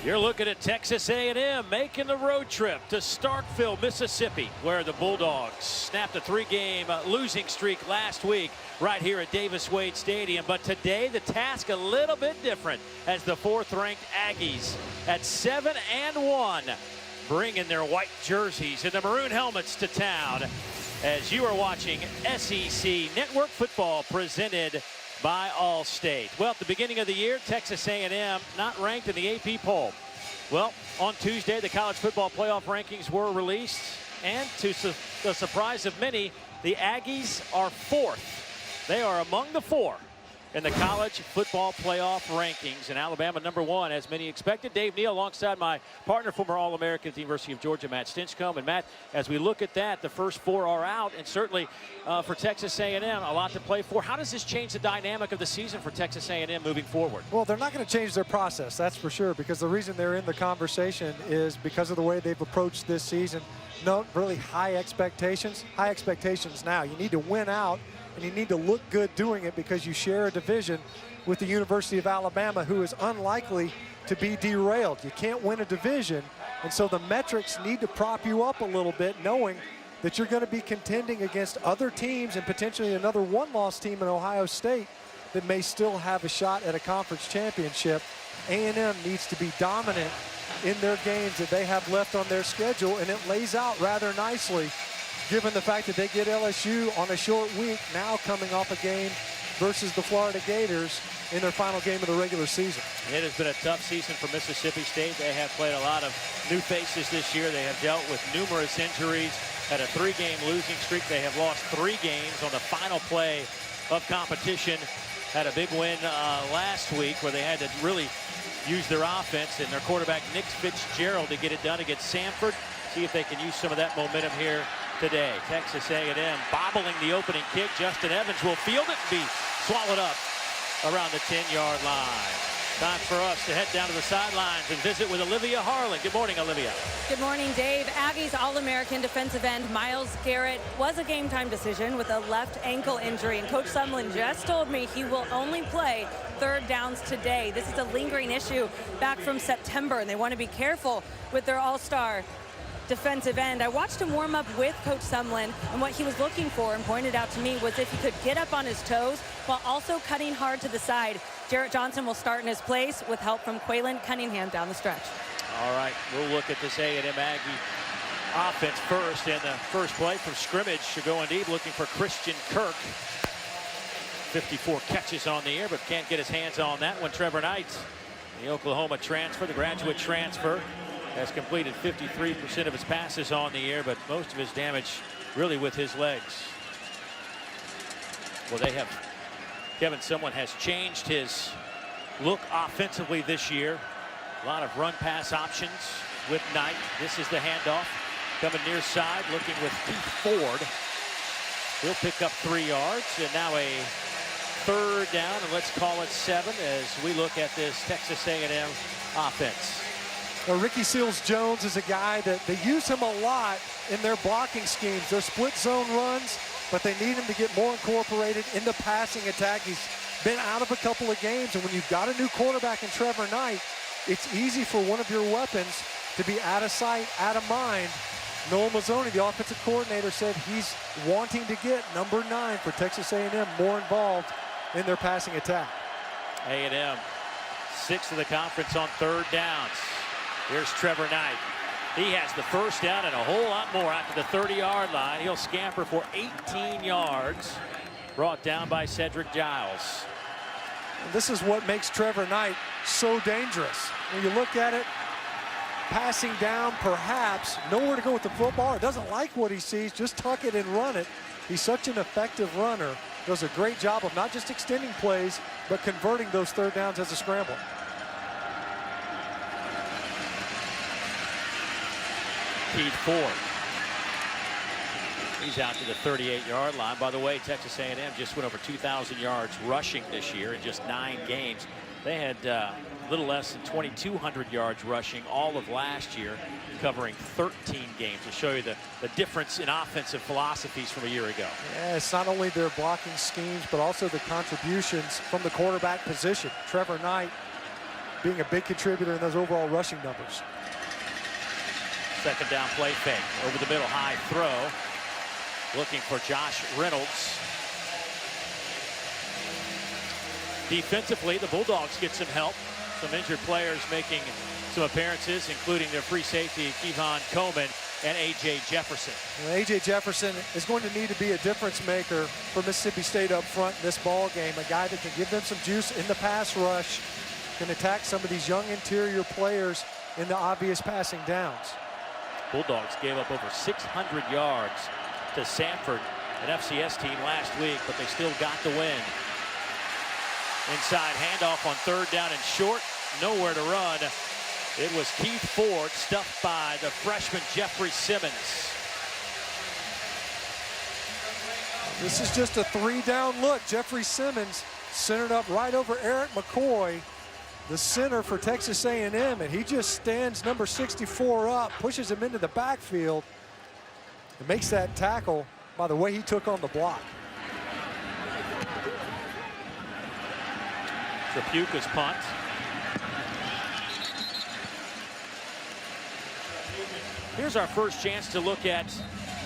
You're looking at Texas A&M making the road trip to Starkville, Mississippi, where the Bulldogs snapped a 3-game losing streak last week right here at Davis-Wade Stadium. But today the task a little bit different as the 4th-ranked Aggies at 7-1 bringing their white jerseys and the maroon helmets to town as you are watching SEC Network Football presented by Allstate. Well, at the beginning of the year, Texas A&M not ranked in the AP poll. Well, on Tuesday, the college football playoff rankings were released, and to the surprise of many, the Aggies are 4th. They are among the 4 in the college football playoff rankings, and Alabama #1, as many expected. Dave Neal alongside my partner, former All-American at the University of Georgia, Matt Stinchcomb. And Matt, as we look at that, the first 4 are out, and certainly for Texas A&M, a lot to play for. How does this change the dynamic of the season for Texas A&M moving forward? Well, they're not going to change their process, that's for sure, because the reason they're in the conversation is because of the way they've approached this season. No really high expectations. High expectations now. You need to win out, and you need to look good doing it because you share a division with the University of Alabama, who is unlikely to be derailed. You can't win a division, and so the metrics need to prop you up a little bit, knowing that you're going to be contending against other teams and potentially another one-loss team in Ohio State that may still have a shot at a conference championship. A&M needs to be dominant in their games that they have left on their schedule, and it lays out rather nicely given the fact that they get LSU on a short week, now coming off a game versus the Florida Gators in their final game of the regular season. It has been a tough season for Mississippi State. They have played a lot of new faces this year. They have dealt with numerous injuries, had a 3-game losing streak. They have lost 3 games on the final play of competition. Had a big win last week where they had to really use their offense and their quarterback, Nick Fitzgerald, to get it done against Samford. See if they can use some of that momentum here today. Texas A&M bobbling the opening kick. Justin Evans will field it and be swallowed up around the 10-yard line. Time for us to head down to the sidelines and visit with Olivia Harlan. Good morning, Olivia. Good morning, Dave. Aggies All-American defensive end Myles Garrett was a game-time decision with a left ankle injury, and Coach Sumlin just told me he will only play 3rd downs today. This is a lingering issue back from September, and they want to be careful with their all-star defensive end. I watched him warm up with Coach Sumlin, and what he was looking for and pointed out to me was if he could get up on his toes while also cutting hard to the side. Jarrett Johnson will start in his place with help from Quaylen Cunningham down the stretch. All right, we'll look at this A&M Aggie offense first, and the first play from scrimmage to go deep, looking for Christian Kirk. 54 catches on the air, but can't get his hands on that one. Trevor Knight, the Oklahoma transfer, the graduate transfer, has completed 53% of his passes on the air, but most of his damage really with his legs. Well, they have, Kevin Sumlin has changed his look offensively this year. A lot of run-pass options with Knight. This is the handoff coming near side, looking with Keith Ford. He'll pick up 3 yards, and now a 3rd down, and let's call it 7 as we look at this Texas A&M offense. Ricky Seals-Jones is a guy that they use him a lot in their blocking schemes. They're split zone runs, but they need him to get more incorporated in the passing attack. He's been out of a couple of games, and when you've got a new quarterback in Trevor Knight, it's easy for one of your weapons to be out of sight, out of mind. Noah Mazzoni, the offensive coordinator, said he's wanting to get number 9 for Texas A&M more involved in their passing attack. A&M 6th of the conference on 3rd downs. Here's Trevor Knight. He has the 1st down and a whole lot more after the 30-yard line. He'll scamper for 18 yards, brought down by Cedric Giles. And this is what makes Trevor Knight so dangerous. When you look at it, passing down, perhaps, nowhere to go with the football. It doesn't like what he sees, just tuck it and run it. He's such an effective runner. Does a great job of not just extending plays, but converting those 3rd downs as a scramble. Keith Ford. He's out to the 38-yard line. By the way, Texas A&M just went over 2,000 yards rushing this year in just 9 games. They had a little less than 2,200 yards rushing all of last year, covering 13 games, to show you the difference in offensive philosophies from a year ago. Yeah, it's not only their blocking schemes, but also the contributions from the quarterback position. Trevor Knight being a big contributor in those overall rushing numbers. Second down play fake. Over the middle, high throw. Looking for Josh Reynolds. Defensively, the Bulldogs get some help. Some injured players making some appearances, including their free safety, 𝐒𝐭𝐿 Coleman, and A.J. Jefferson. Well, A.J. Jefferson is going to need to be a difference maker for Mississippi State up front in this ball game. A guy that can give them some juice in the pass rush, can attack some of these young interior players in the obvious passing downs. Bulldogs gave up over 600 yards to Sanford, an FCS team last week, but they still got the win. Inside handoff on third down and short, nowhere to run. It was Keith Ford stuffed by the freshman Jeffrey Simmons. This is just a 3-down look. Jeffrey Simmons centered up right over Eric McCoy, the center for Texas A&M, and he just stands number 64 up, pushes him into the backfield, and makes that tackle by the way he took on the block. Trapuka's punt. Here's our first chance to look at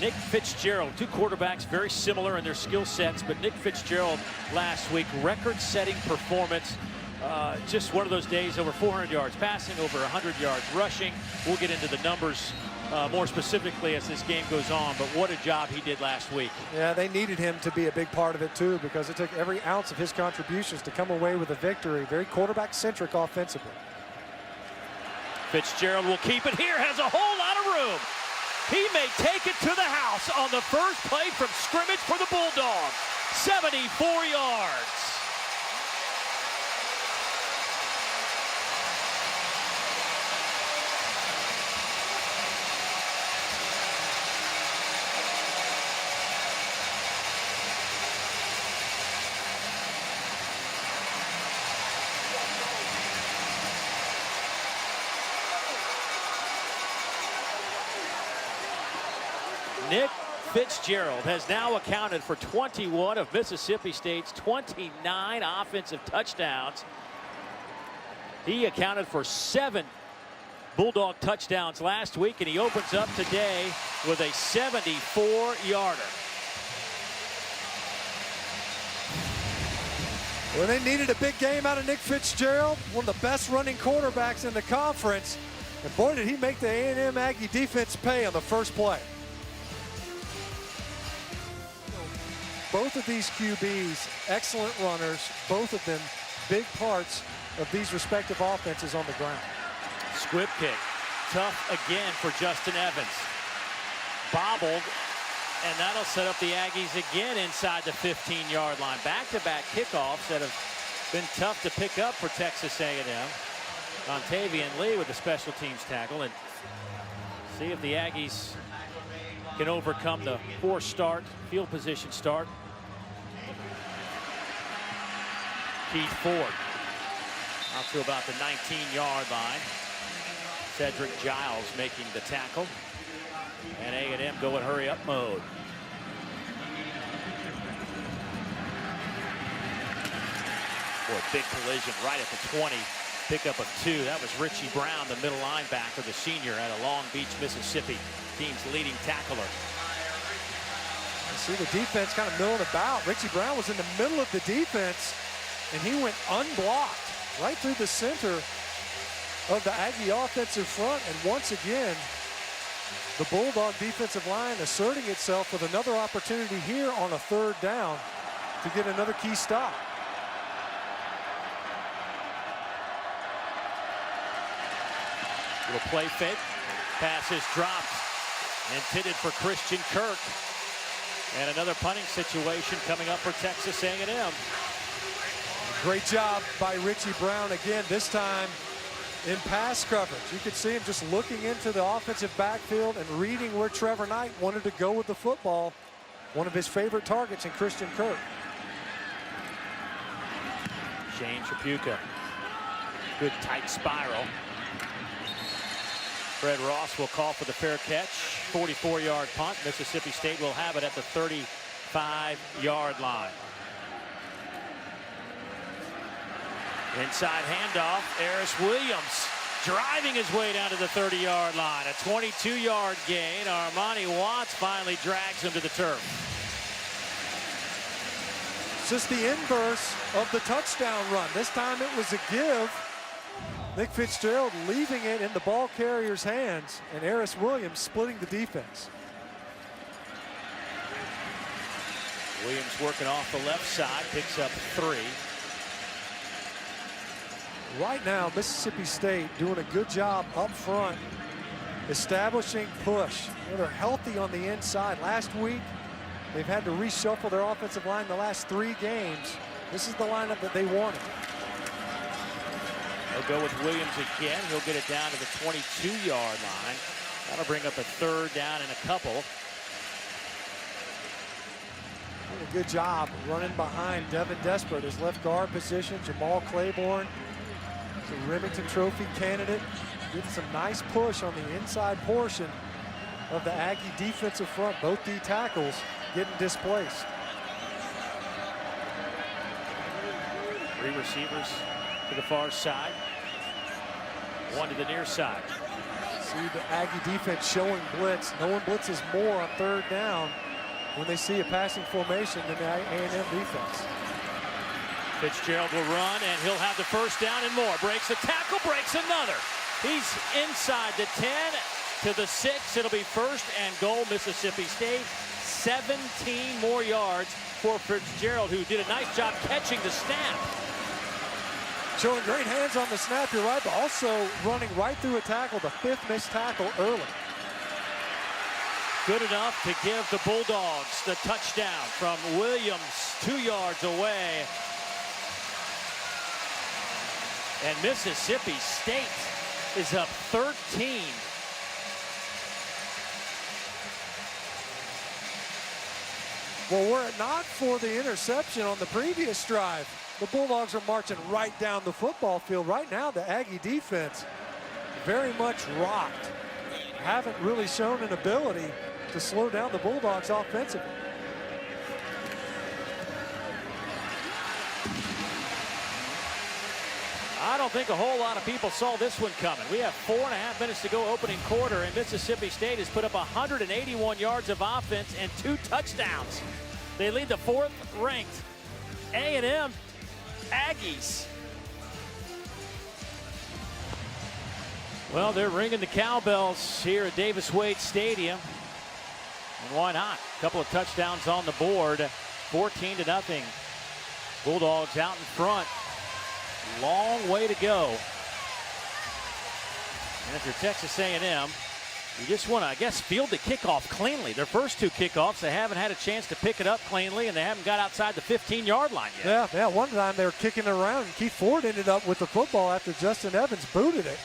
Nick Fitzgerald. Two quarterbacks very similar in their skill sets, but Nick Fitzgerald last week, record-setting performance. Just one of those days, over 400 yards passing, over 100 yards rushing. We'll get into the numbers more specifically as this game goes on, but what a job he did last week. Yeah, they needed him to be a big part of it too, because it took every ounce of his contributions to come away with a victory. Very quarterback-centric offensively. Fitzgerald will keep it here, has a whole lot of room. He may take it to the house on the first play from scrimmage for the Bulldogs. 74 yards. Nick Fitzgerald has now accounted for 21 of Mississippi State's 29 offensive touchdowns. He accounted for 7 Bulldog touchdowns last week, and he opens up today with a 74-yarder. Well, they needed a big game out of Nick Fitzgerald, one of the best running quarterbacks in the conference. And boy, did he make the A&M Aggie defense pay on the first play. Both of these QBs, excellent runners, both of them big parts of these respective offenses on the ground. Squib kick, tough again for Justin Evans. Bobbled, and that'll set up the Aggies again inside the 15-yard line. Back-to-back kickoffs that have been tough to pick up for Texas A&M. Montavian Lee with the special teams tackle, and see if the Aggies can overcome the poor start, field position start. Keith Ford out to about the 19-yard line. Cedric Giles making the tackle. And A&M go in hurry-up mode. Boy, big collision right at the 20. Pickup of 2. That was Richie Brown, the middle linebacker, the senior out of Long Beach, Mississippi. Team's leading tackler. You see the defense kind of milling about. Richie Brown was in the middle of the defense, and he went unblocked right through the center of the Aggie offensive front. And once again, the Bulldog defensive line asserting itself with another opportunity here on a third down to get another key stop. Little play fake. Pass is dropped. Intended for Christian Kirk. And another punting situation coming up for Texas A&M. Great job by Richie Brown again, this time in pass coverage. You could see him just looking into the offensive backfield and reading where Trevor Knight wanted to go with the football. One of his favorite targets in Christian Kirk. Shane Trapuka. Good tight spiral. Fred Ross will call for the fair catch. 44-yard punt. Mississippi State will have it at the 35-yard line. Inside handoff, Aeris Williams driving his way down to the 30-yard line. A 22-yard gain. Armani Watts finally drags him to the turf. It's just the inverse of the touchdown run. This time it was a give. Nick Fitzgerald leaving it in the ball carrier's hands, and Aeris Williams splitting the defense. Williams working off the left side, picks up 3. Right now, Mississippi State doing a good job up front, establishing push. They're healthy on the inside. Last week, they've had to reshuffle their offensive line the last 3 games. This is the lineup that they wanted. They'll go with Williams again. He'll get it down to the 22-yard line. That'll bring up a 3rd down and a couple. Doing a good job running behind Devin Desperate, his left guard position. Jamal Claiborne, the Remington Trophy candidate, getting some nice push on the inside portion of the Aggie defensive front. Both D tackles getting displaced. 3 receivers to the far side, 1 to the near side. See the Aggie defense showing blitz. No one blitzes more on 3rd down when they see a passing formation than the A&M defense. Fitzgerald will run, and he'll have the 1st down and more. Breaks a tackle, breaks another. He's inside the 10 to the 6. It'll be 1st and goal, Mississippi State. 17 more yards for Fitzgerald, who did a nice job catching the snap. Showing great hands on the snap, you're right, but also running right through a tackle, the 5th missed tackle early. Good enough to give the Bulldogs the touchdown from Williams 2 yards away. And Mississippi State is up 13. Well, were it not for the interception on the previous drive, the Bulldogs are marching right down the football field. Right now, the Aggie defense very much rocked. Haven't really shown an ability to slow down the Bulldogs offensively. I don't think a whole lot of people saw this one coming. We have 4.5 minutes to go opening quarter, and Mississippi State has put up 181 yards of offense and 2 touchdowns. They lead the 4th-ranked A&M Aggies. Well, they're ringing the cowbells here at Davis-Wade Stadium. And why not? A couple of touchdowns on the board. 14-0. Bulldogs out in front. Long way to go. And if you're Texas A&M, you just want to, I guess, field the kickoff cleanly. Their first 2 kickoffs, they haven't had a chance to pick it up cleanly, and they haven't got outside the 15-yard line yet. Yeah, one time they were kicking it around, and Keith Ford ended up with the football after Justin Evans booted it.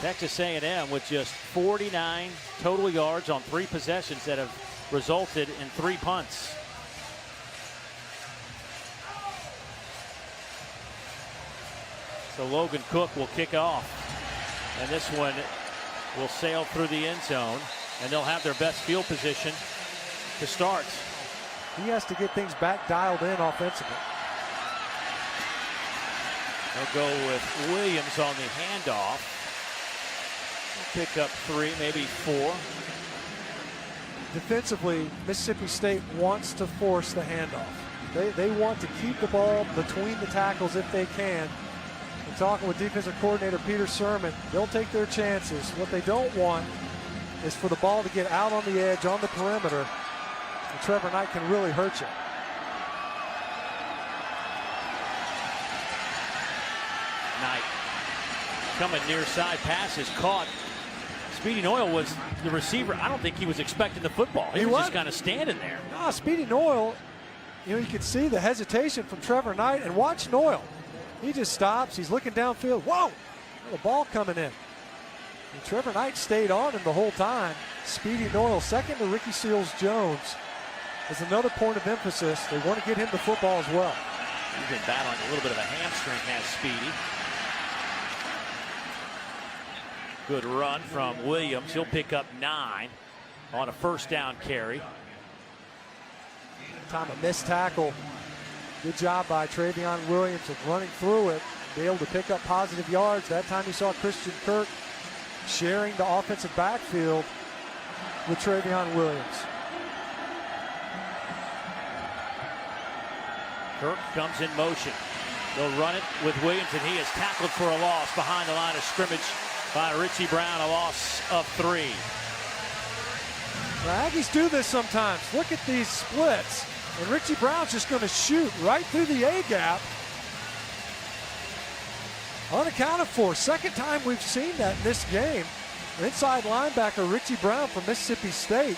Texas A&M with just 49 total yards on 3 possessions that have resulted in 3 punts. So Logan Cook will kick off, and this one will sail through the end zone, and they'll have their best field position to start. He has to get things back dialed in offensively. They'll go with Williams on the handoff. He'll pick up 3, maybe 4. Defensively, Mississippi State wants to force the handoff. They want to keep the ball between the tackles if they can. And talking with defensive coordinator Peter Sherman, they'll take their chances. What they don't want is for the ball to get out on the edge, on the perimeter, and Trevor Knight can really hurt you. Knight coming near side, pass is caught. Speedy Noyle was the receiver. I don't think he was expecting the football. He was just kind of standing there. No, Speedy Noyle, you could see the hesitation from Trevor Knight, and watch Noyle. He just stops. He's looking downfield. Whoa! The ball coming in. And Trevor Knight stayed on him the whole time. Speedy Noyle, second to Ricky Seals-Jones, is another point of emphasis. They want to get him the football as well. He's been battling a little bit of a hamstring, has Speedy. Good run from Williams. He'll pick up 9 on a 1st down carry. Time a missed tackle Good job by Travion Williams of running through it, be able to pick up positive yards. That time you saw Christian Kirk sharing the offensive backfield with Travion Williams. Kirk comes in motion. They'll run it with Williams, and he is tackled for a loss behind the line of scrimmage by Richie Brown, a loss of 3. The Aggies do this sometimes. Look at these splits. And Richie Brown's just going to shoot right through the A-gap. Unaccounted for. Second time we've seen that in this game. Inside linebacker Richie Brown from Mississippi State.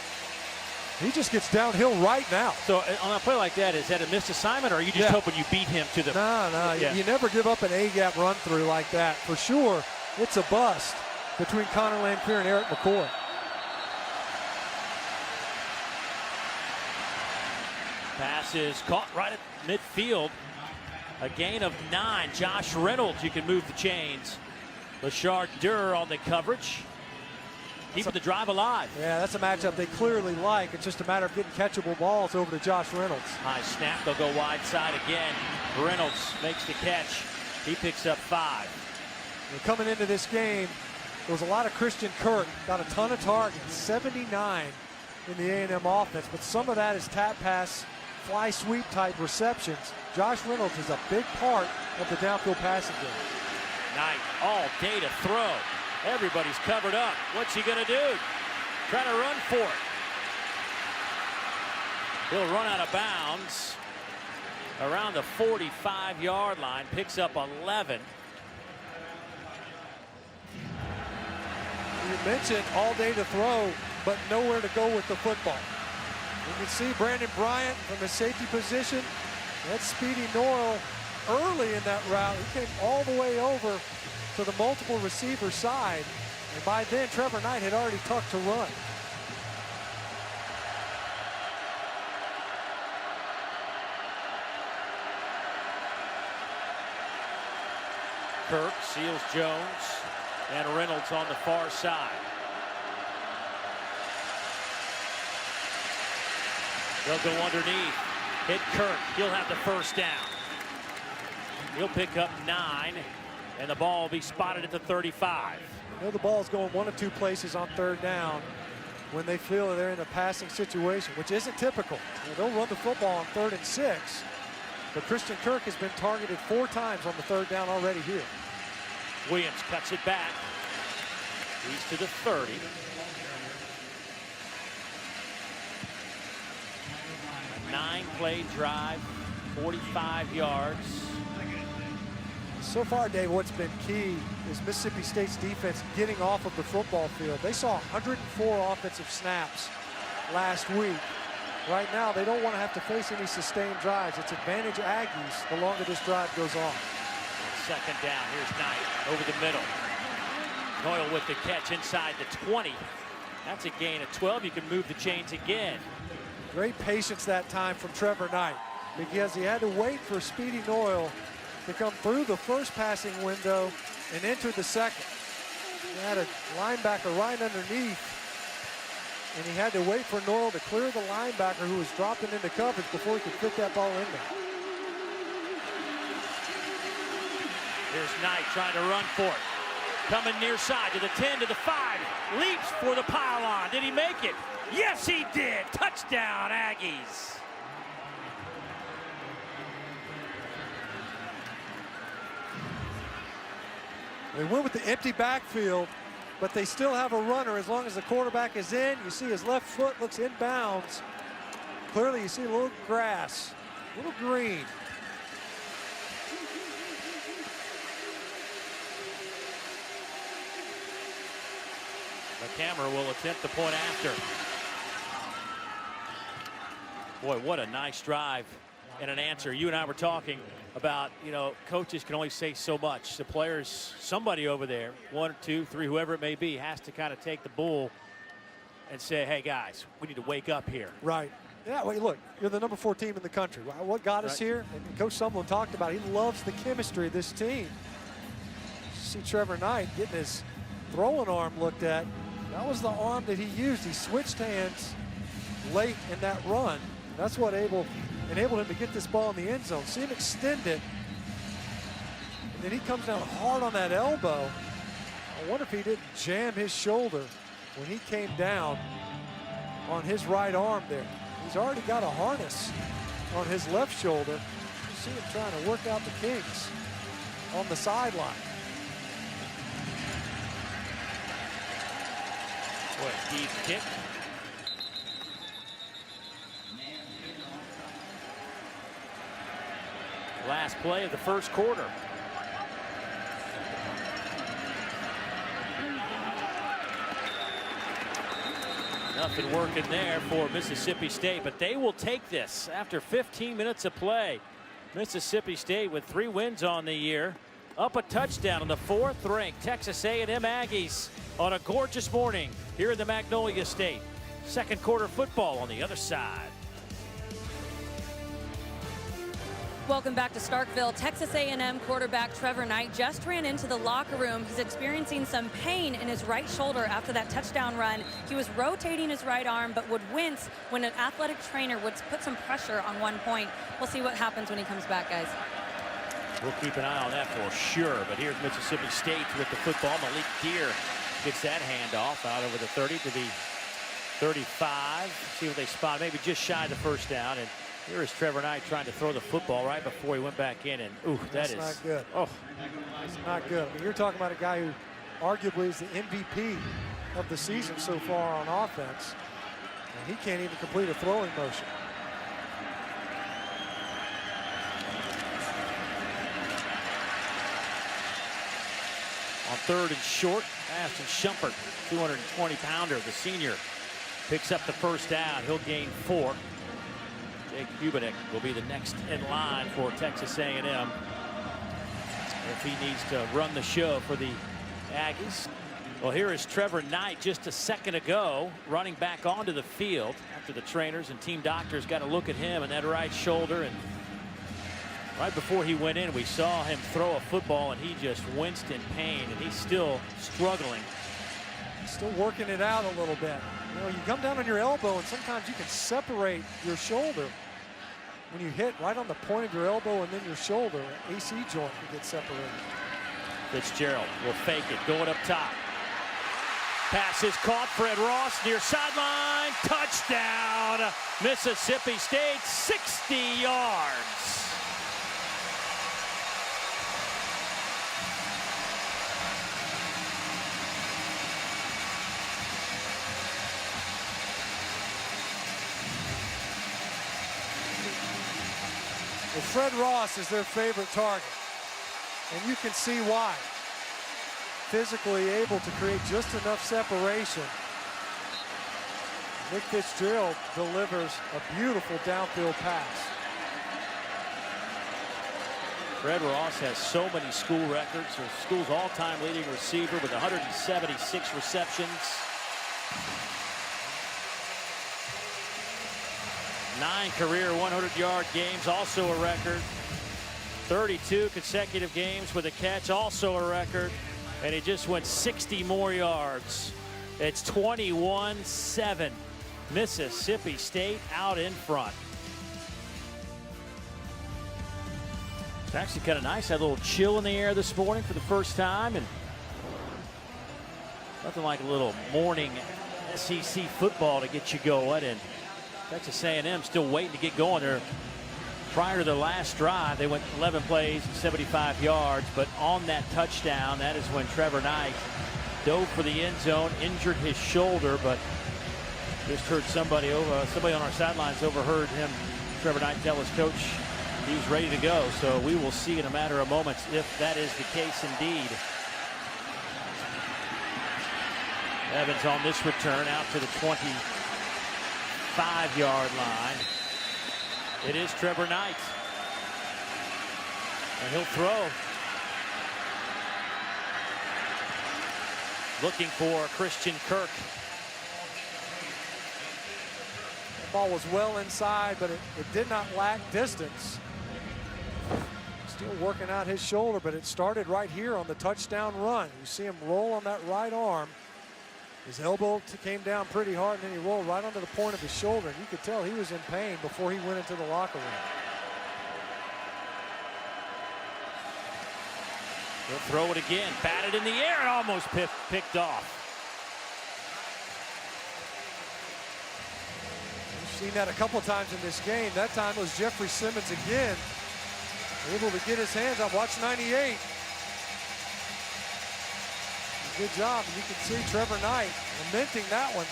He just gets downhill right now. So on a play like that, is that a missed assignment, or are you just hoping you beat him to the... No. You never give up an A-gap run through like that. For sure, it's a bust between Connor Lamphere and Eric McCoy. Pass is caught right at midfield. A gain of 9. Josh Reynolds, you can move the chains. Lashard Durr on the coverage. Keeping the drive alive. Yeah, that's a matchup they clearly like. It's just a matter of getting catchable balls over to Josh Reynolds. High snap, they'll go wide side again. Reynolds makes the catch. He picks up 5. And coming into this game, there was a lot of Christian Kirk. Got a ton of targets, 79 in the A&M offense, but some of that is tap pass, fly sweep type receptions. Josh Reynolds is a big part of the downfield passing game. Knight all day to throw. Everybody's covered up. What's he going to do? Trying to run for it. He'll run out of bounds around the 45-yard line. Picks up 11. You mentioned all day to throw, but nowhere to go with the football. You can see Brandon Bryant from the safety position. That's Speedy Norrell early in that route. He came all the way over to the multiple receiver side. And by then, Trevor Knight had already tucked to run. Kirk seals Jones and Reynolds on the far side. They'll go underneath. Hit Kirk. He'll have the first down. He'll pick up 9, and the ball will be spotted at the 35. You know the ball's going one of two places on third down when they feel that they're in a passing situation, which isn't typical. You know, they'll run the football on 3rd and 6, but Christian Kirk has been targeted 4 times on the third down already here. Williams cuts it back. He's to the 30. A 9-play drive, 45 yards. So far, Dave, what's been key is Mississippi State's defense getting off of the football field. They saw 104 offensive snaps last week. Right now, they don't want to have to face any sustained drives. It's advantage Aggies the longer this drive goes on. Second down, here's Knight over the middle. Doyle with the catch inside the 20. That's a gain of 12. You can move the chains again. Great patience that time from Trevor Knight, because he had to wait for Speedy Noyle to come through the first passing window and enter the second. He had a linebacker right underneath, and he had to wait for Noyle to clear the linebacker who was dropping into coverage before he could fit that ball in there. Here's Knight trying to run for it. Coming near side to the 10, to the 5. Leaps for the pylon. Did he make it? Yes, he did. Touchdown, Aggies. They went with the empty backfield, but they still have a runner as long as the quarterback is in. You see his left foot looks inbounds. Clearly you see a little grass, a little green. The camera will attempt the point after. Boy, what a nice drive and an answer. You and I were talking about, you know, coaches can only say so much. The players, somebody over there, 1, 2, 3, whoever it may be, has to kind of take the bull and say, hey, guys, we need to wake up here. Right. Yeah, well, look, you're the number 4 team in the country. What got us here, and Coach Sumlin talked about, he loves the chemistry of this team. You see Trevor Knight getting his throwing arm looked at. That was the arm that he used. He switched hands late in that run. That's what enabled him to get this ball in the end zone. See him extend it. And then he comes down hard on that elbow. I wonder if he didn't jam his shoulder when he came down on his right arm there. He's already got a harness on his left shoulder. You see him trying to work out the kinks on the sideline. What a deep kick. Last play of the first quarter. Nothing working there for Mississippi State, but they will take this after 15 minutes of play. Mississippi State with 3 wins on the year, up a touchdown on the 4th-ranked Texas A&M Aggies on a gorgeous morning here in the Magnolia State. Second quarter football on the other side. Welcome back to Starkville. Texas A&M quarterback Trevor Knight just ran into the locker room. He's experiencing some pain in his right shoulder after that touchdown run. He was rotating his right arm, but would wince when an athletic trainer would put some pressure on one point. We'll see what happens when he comes back, guys. We'll keep an eye on that for sure. But here's Mississippi State with the football. Malik Deer gets that handoff out over the 30 to the 35. See what they spot. Maybe just shy of the first down. And here is Trevor Knight trying to throw the football right before he went back in. And, ooh, that's not good. Oh, that's not good. I mean, you're talking about a guy who arguably is the MVP of the season so far on offense. And he can't even complete a throwing motion. On 3rd and short, Ashton Shumpert, 220-pounder, the senior, picks up the first down. He'll gain 4. 𝐒𝐭𝐴 will be the next in line for Texas A&M if he needs to run the show for the Aggies. Well, here is Trevor Knight just a second ago running back onto the field after the trainers and team doctors got a look at him and that right shoulder. And right before he went in, we saw him throw a football and he just winced in pain, and he's still struggling. Still working it out a little bit. You know, you come down on your elbow and sometimes you can separate your shoulder when you hit right on the point of your elbow and then your shoulder. AC joint can get separated. Fitzgerald will fake it, going up top. Pass is caught. Fred Ross near sideline. Touchdown, Mississippi State, 60 yards. Well, Fred Ross is their favorite target, and you can see why. Physically able to create just enough separation. Nick Fitzgerald delivers a beautiful downfield pass. Fred Ross has so many school records. The school's all-time leading receiver with 176 receptions. 9 career 100-yard games, also a record. 32 consecutive games with a catch, also a record. And he just went 60 more yards. It's 21-7. Mississippi State out in front. It's actually kind of nice. Had a little chill in the air this morning for the first time. And nothing like a little morning SEC football to get you going. And Texas A&M still waiting to get going there. Prior to the last drive, they went 11 plays and 75 yards, but on that touchdown, that is when Trevor Knight dove for the end zone, injured his shoulder, but just heard somebody on our sidelines overheard him, Trevor Knight, tell his coach he was ready to go. So we will see in a matter of moments if that is the case indeed. Evans on this return out to the 25-yard line. It is Trevor Knight. And he'll throw. Looking for Christian Kirk. The ball was well inside, but it did not lack distance. Still working out his shoulder, but it started right here on the touchdown run. You see him roll on that right arm. His elbow came down pretty hard, and then he rolled right onto the point of his shoulder. And you could tell he was in pain before he went into the locker room. He'll throw it again, batted in the air, and almost picked off. We've seen that a couple times in this game. That time it was Jeffrey Simmons again, able to get his hands up. Watch 98. Good job. And you can see Trevor Knight lamenting that one.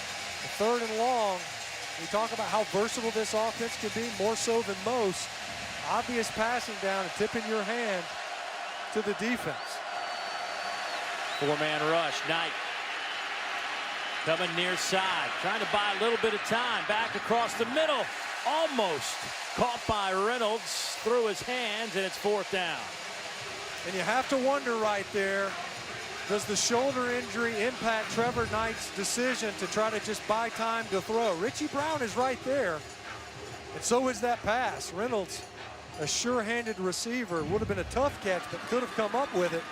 The 3rd and long. We talk about how versatile this offense could be, more so than most. Obvious passing down and tipping your hand to the defense. 4-man rush. Knight coming near side, trying to buy a little bit of time. Back across the middle. Almost caught by Reynolds through his hands, and it's 4th down. And you have to wonder right there, does the shoulder injury impact Trevor Knight's decision to try to just buy time to throw? Richie Brown is right there, and so is that pass. Reynolds, a sure-handed receiver, would have been a tough catch, but could have come up with it.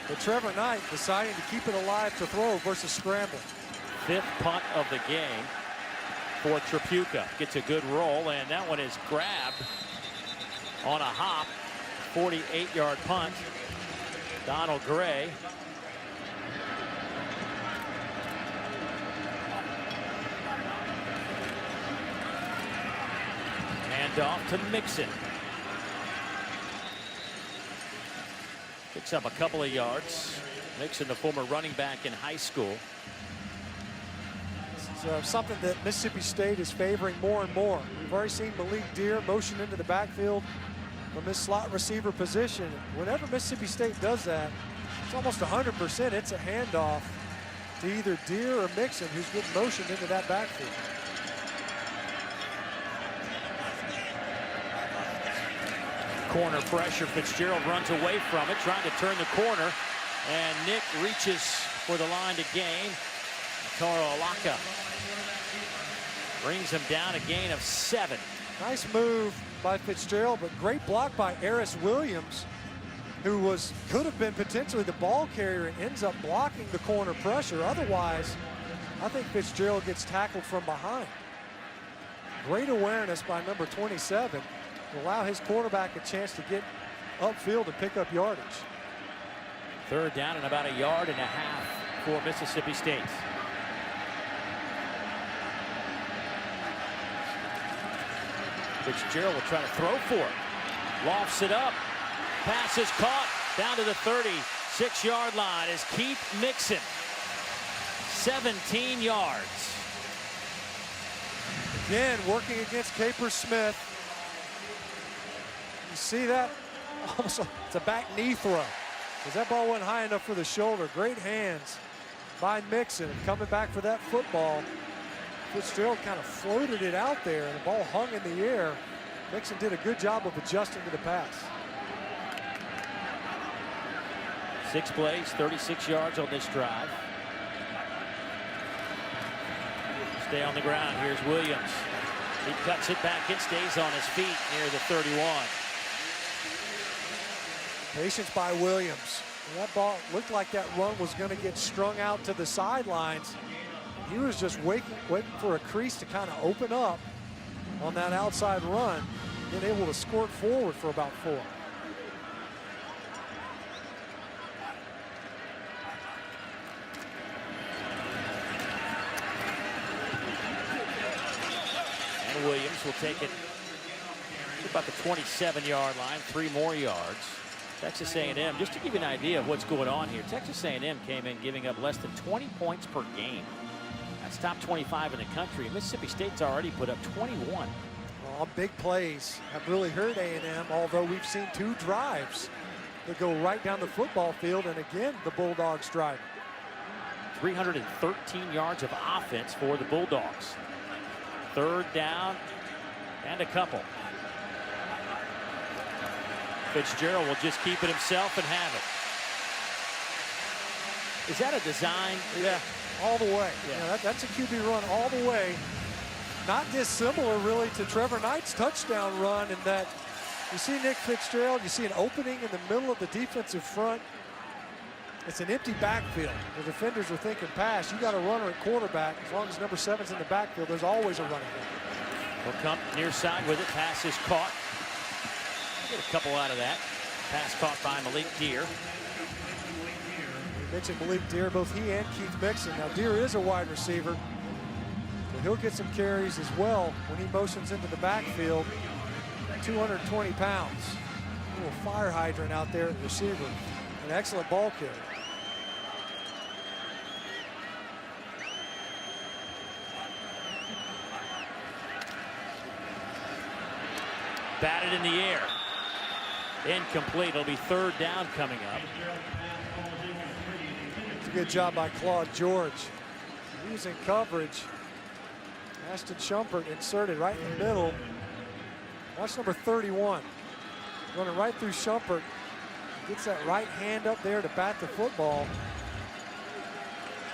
But Trevor Knight deciding to keep it alive to throw versus scramble. 5th punt of the game for Tripucka. Gets a good roll, and that one is grabbed on a hop. 48-yard punt. Donald Gray. Hand off to Mixon. Picks up a couple of yards. Mixon, the former running back in high school. This is something that Mississippi State is favoring more and more. We've already seen Malik Deer motion into the backfield from his slot receiver position. Whenever Mississippi State does that, it's almost 100%. It's a handoff to either Deer or Mixon, who's getting motioned into that backfield. Corner pressure. Fitzgerald runs away from it, trying to turn the corner, and Nick reaches for the line to gain. Toro Alaka brings him down, a gain of 7. Nice move by Fitzgerald, but great block by Aeris Williams, who could have been potentially the ball carrier and ends up blocking the corner pressure. Otherwise, I think Fitzgerald gets tackled from behind. Great awareness by number 27 to allow his quarterback a chance to get upfield and pick up yardage. 3rd down and about 1.5 yards for Mississippi State. Fitzgerald will try to throw for it. Lofts it up. Pass is caught down to the 36-yard line is Keith Mixon. 17 yards. Again, working against Capers Smith. You see that? Also, it's a back knee throw, because that ball went high enough for the shoulder. Great hands by Mixon, and coming back for that football. Fitzgerald kind of floated it out there, and the ball hung in the air. Mixon did a good job of adjusting to the pass. 6 plays, 36 yards on this drive. Stay on the ground. Here's Williams. He cuts it back and stays on his feet near the 31. Patience by Williams. And that ball looked like that run was going to get strung out to the sidelines. He was just waiting for a crease to kind of open up on that outside run, then able to squirt forward for about 4. And Williams will take it to about the 27-yard line, 3 more yards. Texas A&M, just to give you an idea of what's going on here, Texas A&M came in giving up less than 20 points per game. That's top 25 in the country. Mississippi State's already put up 21. Well, big plays have really hurt A&M, although we've seen 2 drives that go right down the football field, and again, the Bulldogs driving. 313 yards of offense for the Bulldogs. 3rd down and a couple. Fitzgerald will just keep it himself and have it. Is that a design? Yeah, all the way. Yeah, that's a QB run all the way. Not dissimilar, really, to Trevor Knight's touchdown run in that you see Nick Fitzgerald, you see an opening in the middle of the defensive front. It's an empty backfield. The defenders are thinking pass. You got a runner at quarterback. As long as number 7's in the backfield, there's always a running back. Will come near side with it. Pass is caught. Get a couple out of that. Pass caught by Malik Deer. We mentioned Malik Deer, both he and 𝐓𝐞𝐿. Now Deer is a wide receiver, so he'll get some carries as well when he motions into the backfield. 220 pounds. A little fire hydrant out there at receiver. An excellent ball carrier. Batted in the air. Incomplete. It'll be 3rd down coming up. It's a good job by Claude George. He was in coverage. Ashton Shumpert inserted right in the middle. Watch number 31. Running right through Shumpert. Gets that right hand up there to bat the football.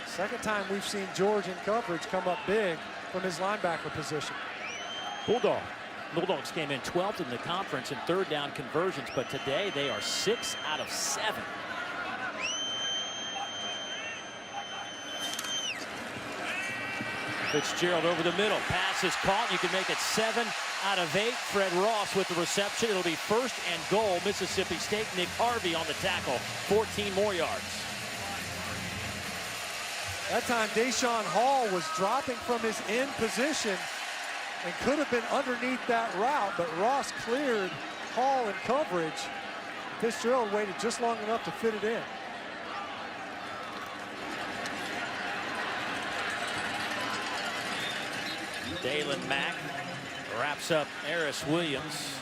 Second time we've seen George in coverage come up big from his linebacker position. Bulldogs came in 12th in the conference in 3rd down conversions, but today they are 6 out of 7. Fitzgerald over the middle. Pass is caught. You can make it 7 out of 8. Fred Ross with the reception. It'll be 1st and goal. Mississippi State. Nick Harvey on the tackle. 14 more yards. That time Deshaun Hall was dropping from his end position and could have been underneath that route, but Ross cleared Hall in coverage. Fitzgerald waited just long enough to fit it in. Dalen Mack wraps up Aeris Williams.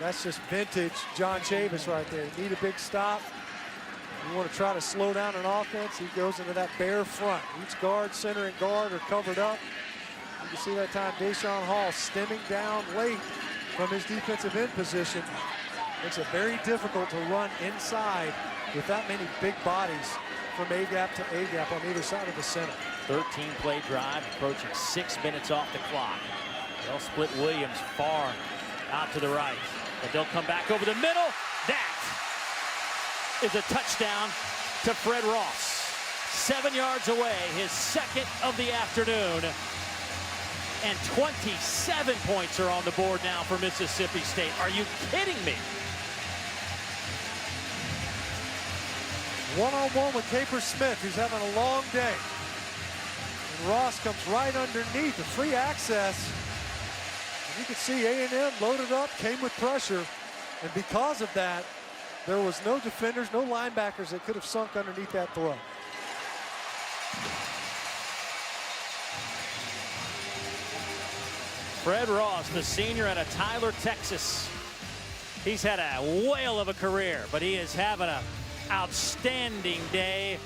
That's just vintage John Chavis right there. You need a big stop. You want to try to slow down an offense. He goes into that bare front. Each guard, center, and guard are covered up. You can see that time Deshaun Hall stemming down late from his defensive end position. Makes it very difficult to run inside with that many big bodies from A-gap to A-gap on either side of the center. 13-play drive, approaching 6 minutes off the clock. They'll split Williams far out to the right, but they'll come back over the middle. That is a touchdown to Fred Ross. 7 yards away, his 2nd of the afternoon. And 27 points are on the board now for Mississippi State. Are you kidding me? One-on-one with Capers Smith, who's having a long day. And Ross comes right underneath the free access. And you can see A&M loaded up, came with pressure. And because of that, there was no defenders, no linebackers that could have sunk underneath that throw. Fred Ross, the senior out of Tyler, Texas. He's had a whale of a career, but he is having an outstanding day.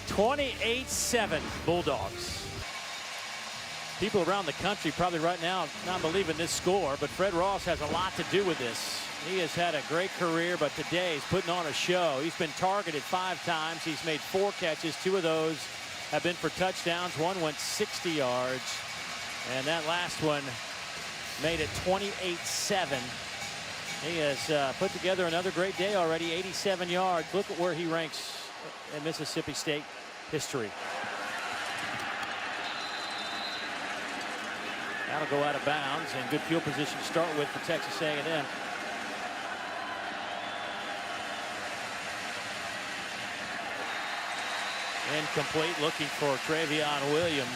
28-7 Bulldogs. People around the country probably right now not believing this score, but Fred Ross has a lot to do with this. He has had a great career, but today he's putting on a show. He's been targeted 5 times. He's made 4 catches. 2 of those have been for touchdowns. 1 went 60 yards. And that last one made it 28-7. He has put together another great day already, 87 yards. Look at where he ranks in Mississippi State history. That'll go out of bounds, and good field position to start with for Texas A&M. Incomplete, looking for Trevion Williams.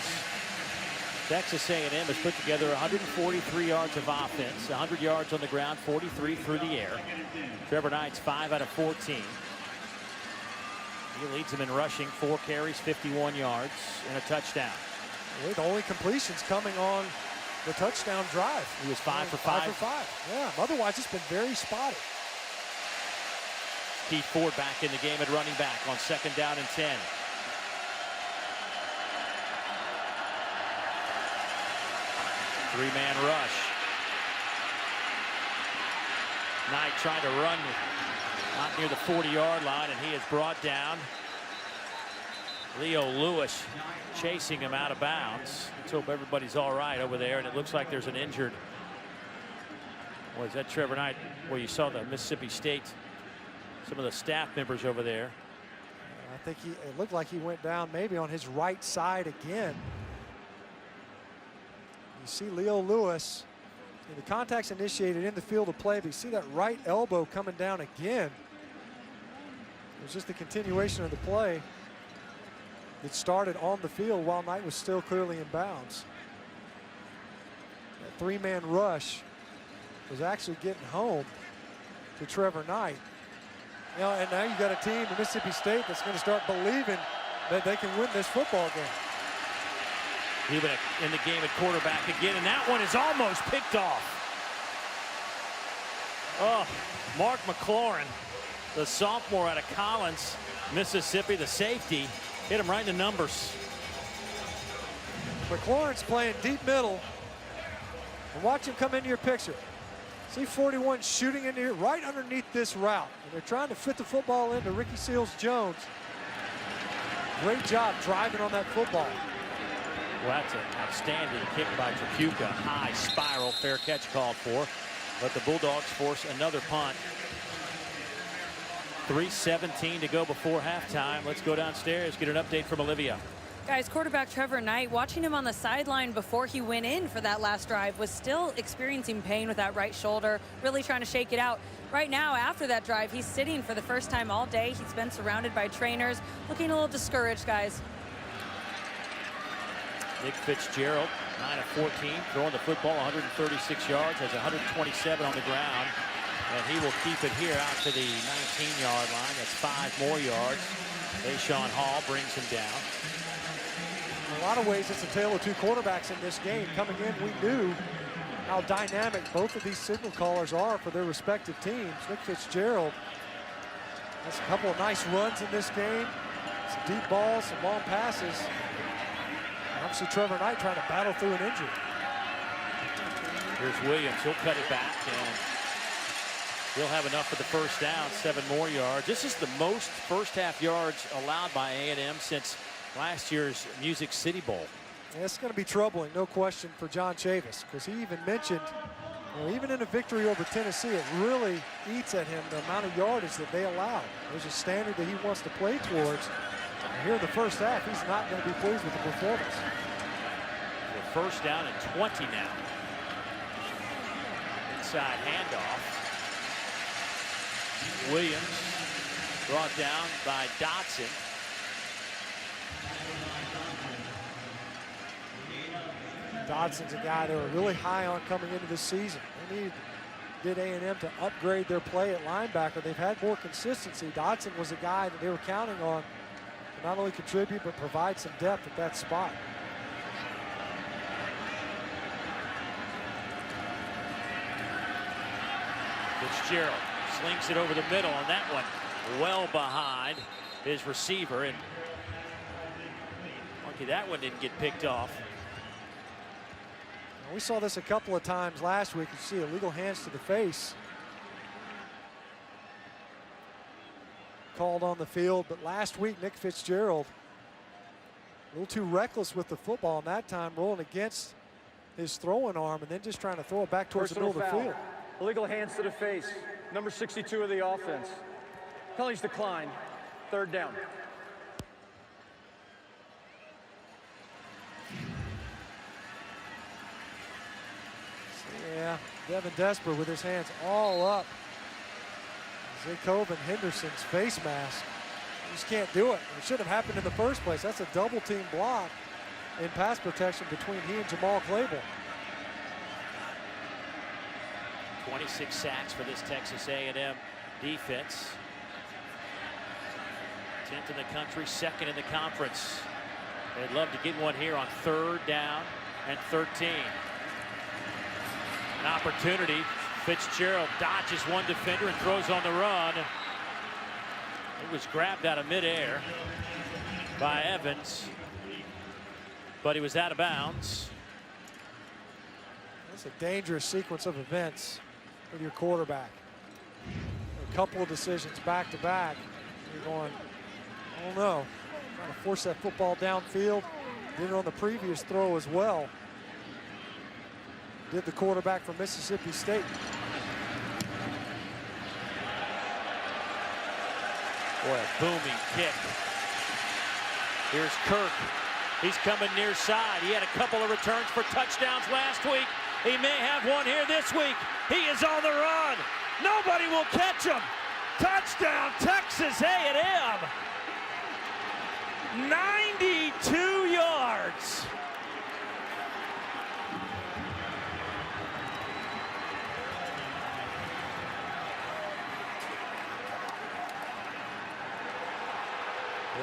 Texas A&M has put together 143 yards of offense, 100 yards on the ground, 43 through the air. Trevor Knight's 5 out of 14. He leads them in rushing, 4 carries, 51 yards, and a touchdown. The only completions coming on the touchdown drive. He was 5 for 5. 5 for 5. Yeah, otherwise it's been very spotty. Keith Ford back in the game at running back on 2nd down and 10. Three-man rush. Knight trying to run not near the 40-yard line, and he is brought down. Leo Lewis chasing him out of bounds. Let's hope everybody's all right over there, and it looks like there's an injured. Was that Trevor Knight where you saw the Mississippi State some of the staff members over there. I think it looked like he went down maybe on his right side again. You see Leo Lewis, the contact's initiated in the field of play, but you see that right elbow coming down again. It was just a continuation of the play that started on the field while Knight was still clearly in bounds. That three-man rush was actually getting home to Trevor Knight. You know, and now you've got a team in Mississippi State that's going to start believing that they can win this football game. Even in the game at quarterback again, and that one is almost picked off. Oh, Mark McLaurin, the sophomore out of Collins, Mississippi, the safety, hit him right in the numbers. McLaurin's playing deep middle. And watch him come into your picture. See 41 shooting in here right underneath this route. And they're trying to fit the football into Ricky Seals-Jones. Great job driving on that football. Well, that's an outstanding kick by Bᴜʟʟᴅᴏ. High spiral, fair catch called for. But the Bulldogs force another punt. 3:17 to go before halftime. Let's go downstairs, get an update from Olivia. Guys, quarterback Trevor Knight, watching him on the sideline before he went in for that last drive, was still experiencing pain with that right shoulder, really trying to shake it out. Right now, after that drive, he's sitting for the first time all day. He's been surrounded by trainers, looking a little discouraged, guys. Nick Fitzgerald, 9 of 14, throwing the football 136 yards, has 127 on the ground. And he will keep it here out to the 19-yard line. That's 5 more yards. Deshaun Hall brings him down. In a lot of ways, it's a tale of two quarterbacks in this game. Coming in, we knew how dynamic both of these signal callers are for their respective teams. Nick Fitzgerald has a couple of nice runs in this game. Some deep balls, some long passes. And obviously, Trevor Knight trying to battle through an injury. Here's Williams. He'll cut it back, and he'll have enough for the first down, 7 more yards. This is the most first-half yards allowed by A&M since last year's Music City Bowl. Yeah, it's going to be troubling, no question, for John Chavis, because he even mentioned, you know, even in a victory over Tennessee, it really eats at him the amount of yardage that they allow. There's a standard that he wants to play towards. And here in the first half, he's not going to be pleased with the performance. The first down and 20 now. Inside handoff. Williams brought down by Dotson. Dodson's a guy they were really high on coming into this season. They did A&M to upgrade their play at linebacker. They've had more consistency. Dotson was a guy that they were counting on to not only contribute but provide some depth at that spot. Fitzgerald slings it over the middle, and that one well behind his receiver. And lucky that one didn't get picked off. We saw this a couple of times last week. You see illegal hands to the face called on the field, but last week Nick Fitzgerald a little too reckless with the football, and that time rolling against his throwing arm and then just trying to throw it back towards the middle of the field. Illegal hands to the face, number 62 of the offense. Penalties declined, 3rd down. Yeah, Devin Desper with his hands all up. Kovin Henderson's face mask. He just can't do it. It shouldn't have happened in the first place. That's a double team block in pass protection between he and Jamal Claiborne. 26 sacks for this Texas A&M defense. 10th in the country, 2nd in the conference. They'd love to get one here on 3rd down and 13. An opportunity. Fitzgerald dodges one defender and throws on the run. It was grabbed out of midair by Evans, but he was out of bounds. That's a dangerous sequence of events with your quarterback. A couple of decisions back to back. You're going, I don't know, trying to force that football downfield. Did it on the previous throw as well. Did the quarterback from Mississippi State. Boy, a booming kick. Here's Kirk. He's coming near side. He had a couple of returns for touchdowns last week. He may have one here this week. He is on the run. Nobody will catch him. Touchdown, Texas A&M. 92 yards.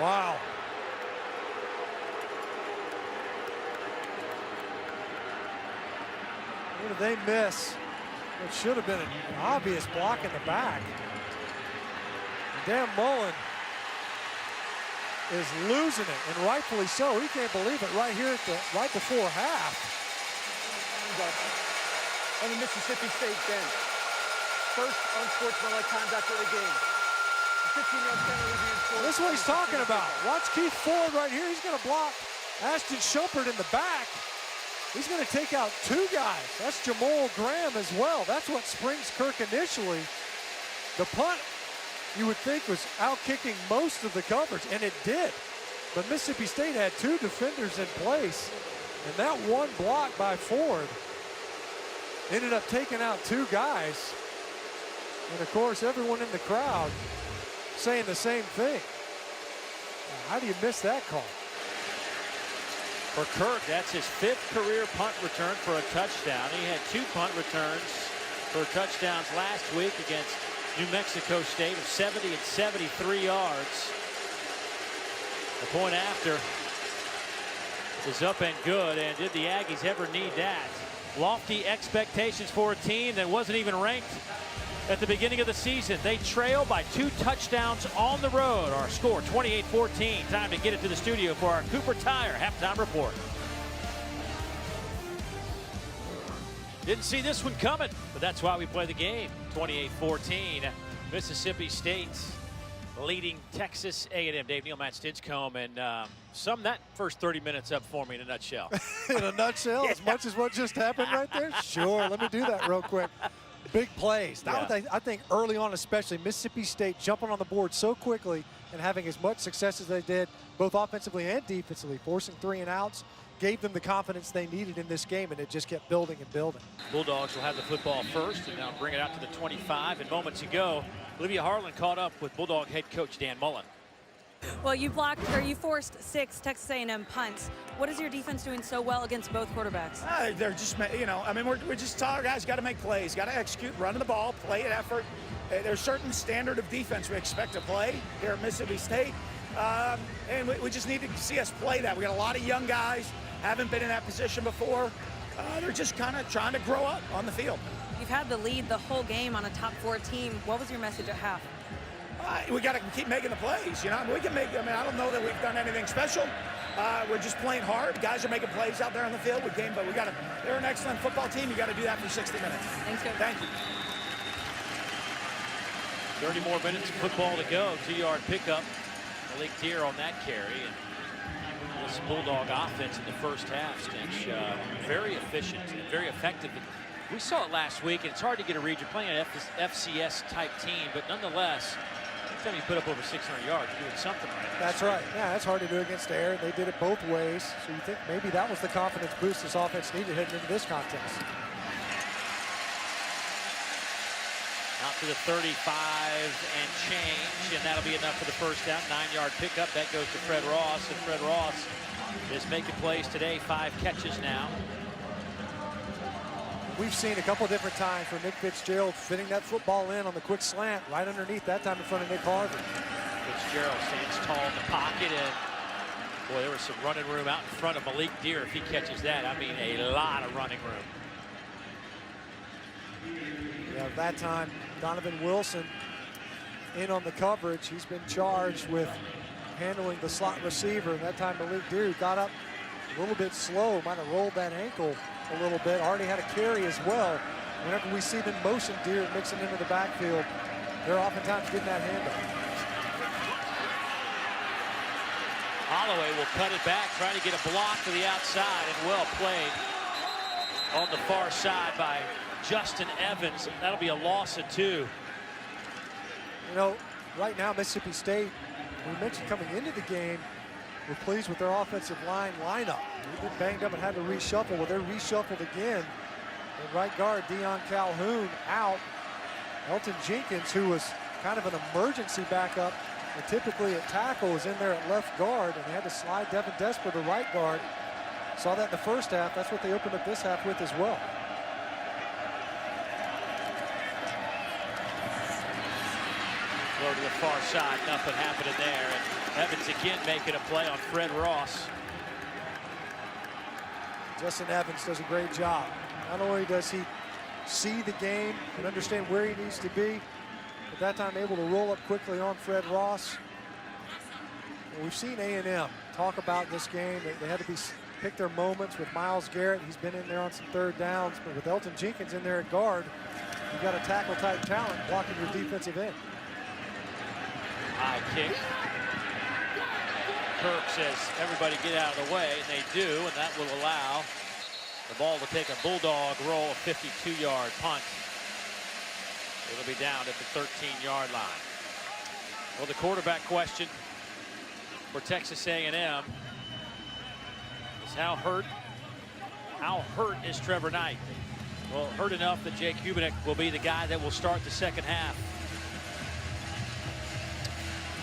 Wow. What did they miss? It should have been an obvious block in the back. Dan Mullen is losing it, and rightfully so. He can't believe it right here at right before half. On the Mississippi State bench. First unsportsmanlike conduct of the game. 15-yard penalty being This is what he's talking about. Watch Keith Ford right here. He's going to block Ashton Shumpert in the back. He's going to take out two guys. That's Jamal Graham as well. That's what springs Kirk initially. The punt, you would think, was out-kicking most of the coverage, and it did. But Mississippi State had two defenders in place, and that one block by Ford ended up taking out two guys. And, of course, everyone in the crowd saying the same thing. How do you miss that call? For Kirk, that's his 5th career punt return for a touchdown. He had 2 punt returns for touchdowns last week against New Mexico State of 70 and 73 yards. The point after is up and good, and did the Aggies ever need that? Lofty expectations for a team that wasn't even ranked at the beginning of the season. They trail by 2 touchdowns on the road. Our score 28-14. Time to get it to the studio for our Cooper Tire halftime report. Didn't see this one coming, but that's why we play the game. 28-14. Mississippi State leading Texas A&M. Dave Neal, Matt Stinchcomb, and sum that first 30 minutes up for me in a nutshell. In a nutshell, as much as what just happened right there? Sure, let me do that real quick. Big plays. That was, I think early on especially, Mississippi State jumping on the board so quickly and having as much success as they did, both offensively and defensively, forcing 3 and outs, gave them the confidence they needed in this game, and it just kept building and building. Bulldogs will have the football first and now bring it out to the 25. And moments ago, Olivia Harlan caught up with Bulldog head coach Dan Mullen. Well, you forced 6 Texas A&M punts. What is your defense doing so well against both quarterbacks? They're just, you know, I mean, we're just telling our guys got to make plays, got to execute, running the ball, play at effort. There's a certain standard of defense we expect to play here at Mississippi State, and we just need to see us play that. We got a lot of young guys, haven't been in that position before. They're just kind of trying to grow up on the field. You've had the lead the whole game on a top 4 team. What was your message at half? We got to keep making the plays, you know. We can make. I mean, I don't know that we've done anything special. We're just playing hard. Guys are making plays out there on the field with game, but we got to. They're an excellent football team. You got to do that for 60 minutes. Thanks, Coach. Thank you. 30 more minutes of football to go. 2-yard pickup. Malik Deer on that carry. And this Bulldog offense in the first half, Stinch, very efficient and very effective. We saw it last week, and it's hard to get a read. You're playing an FCS-type team, but nonetheless, every time you put up over 600 yards, you're doing something right. That's right. Yeah, that's hard to do against air. They did it both ways. So you think maybe that was the confidence boost this offense needed heading into this contest. Out to the 35 and change, and that'll be enough for the first down. 9-yard pickup. That goes to Fred Ross, and Fred Ross is making plays today. 5 catches now. We've seen a couple different times for Nick Fitzgerald fitting that football in on the quick slant right underneath, that time in front of Nick Harvey. Fitzgerald stands tall in the pocket, and boy, there was some running room out in front of Malik Deer. If he catches that, I mean a lot of running room. Yeah, that time Donovan Wilson in on the coverage. He's been charged with handling the slot receiver. That time Malik Deer got up a little bit slow, might have rolled that ankle a little bit. Already had a carry as well. Whenever we see them motion Deer mixing into the backfield, they're oftentimes getting that handoff. Holloway will cut it back, trying to get a block to the outside, and well played on the far side by Justin Evans. That'll be a loss of 2. You know, right now, Mississippi State, we mentioned coming into the game, we're pleased with their offensive line lineup. They've been banged up and had to reshuffle. Well, they're reshuffled again. And right guard, Deon Calhoun out. Elton Jenkins, who was kind of an emergency backup, and typically at tackle, is in there at left guard, and they had to slide Devin Desper to right guard. Saw that in the first half. That's what they opened up this half with as well. Go to the far side, nothing happening there. And Evans again making a play on Fred Ross. Justin Evans does a great job. Not only does he see the game and understand where he needs to be, but that time able to roll up quickly on Fred Ross. And we've seen A&M talk about this game. They had to pick their moments with Myles Garrett. He's been in there on some third downs, but with Elton Jenkins in there at guard, you've got a tackle-type talent blocking your defensive end. High kick. Kirk says, everybody get out of the way, and they do, and that will allow the ball to take a Bulldog roll, a 52-yard punt. It'll be down at the 13-yard line. Well, the quarterback question for Texas A&M is how hurt is Trevor Knight? Well, hurt enough that 𝐁𝐿 will be the guy that will start the second half.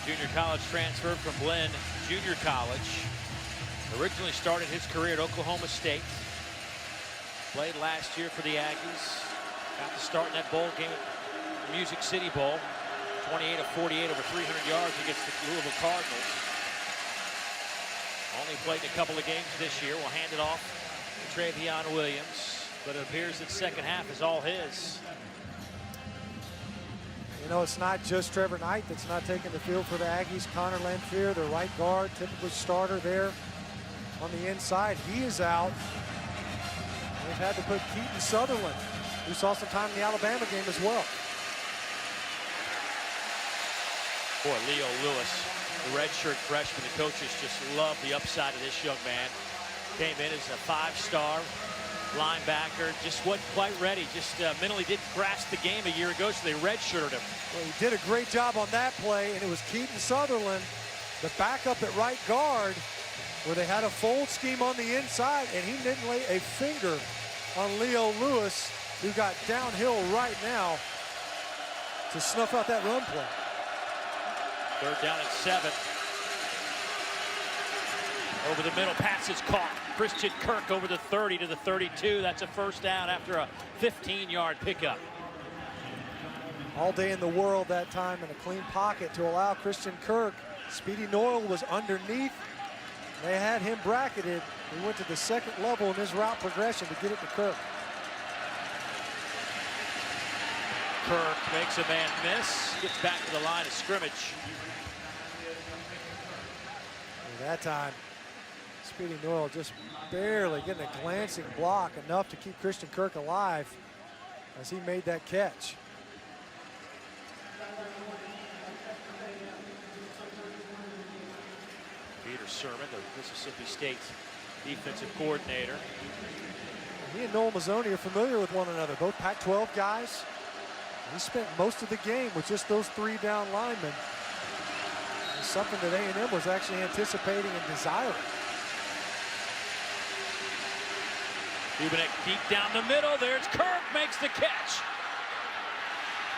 Junior college transfer from B:le๡ Junior College. Originally started his career at Oklahoma State. Played last year for the Aggies. Got to start in that bowl game at the Music City Bowl. 28 of 48, over 300 yards against the Louisville Cardinals. Only played a couple of games this year. We'll hand it off to Trevion Williams. But it appears that second half is all his. You know, it's not just Trevor Knight that's not taking the field for the Aggies. Connor Lanphier, their right guard, typically starter there on the inside. He is out. They've had to put Keaton Sutherland, who saw some time in the Alabama game as well. Boy, Leo Lewis, the redshirt freshman, the coaches just love the upside of this young man. Came in as a five-star linebacker, just wasn't quite ready, just mentally didn't grasp the game a year ago, so they redshirted him. Well, he did a great job on that play, and it was Keaton Sutherland, the backup at right guard, where they had a fold scheme on the inside, and he didn't lay a finger on Leo Lewis, who got downhill right now to snuff out that run play. Third down and 7. Over the middle, pass is caught. Christian Kirk over the 30 to the 32. That's a first down after a 15-yard pickup. All day in the world that time in a clean pocket to allow Christian Kirk. Speedy Noyle was underneath. They had him bracketed. He went to the second level in his route progression to get it to Kirk. Kirk makes a man miss. Gets back to the line of scrimmage. And that time, Speedy Noyle just barely getting a glancing block, enough to keep Christian Kirk alive as he made that catch. Peter Sermon, the Mississippi State defensive coordinator. He and Noel Mazzoni are familiar with one another, both Pac-12 guys. He spent most of the game with just those 3 down linemen. It's something that A&M was actually anticipating and desiring. 𝐒𝐿 deep down the middle. There's Kirk, makes the catch.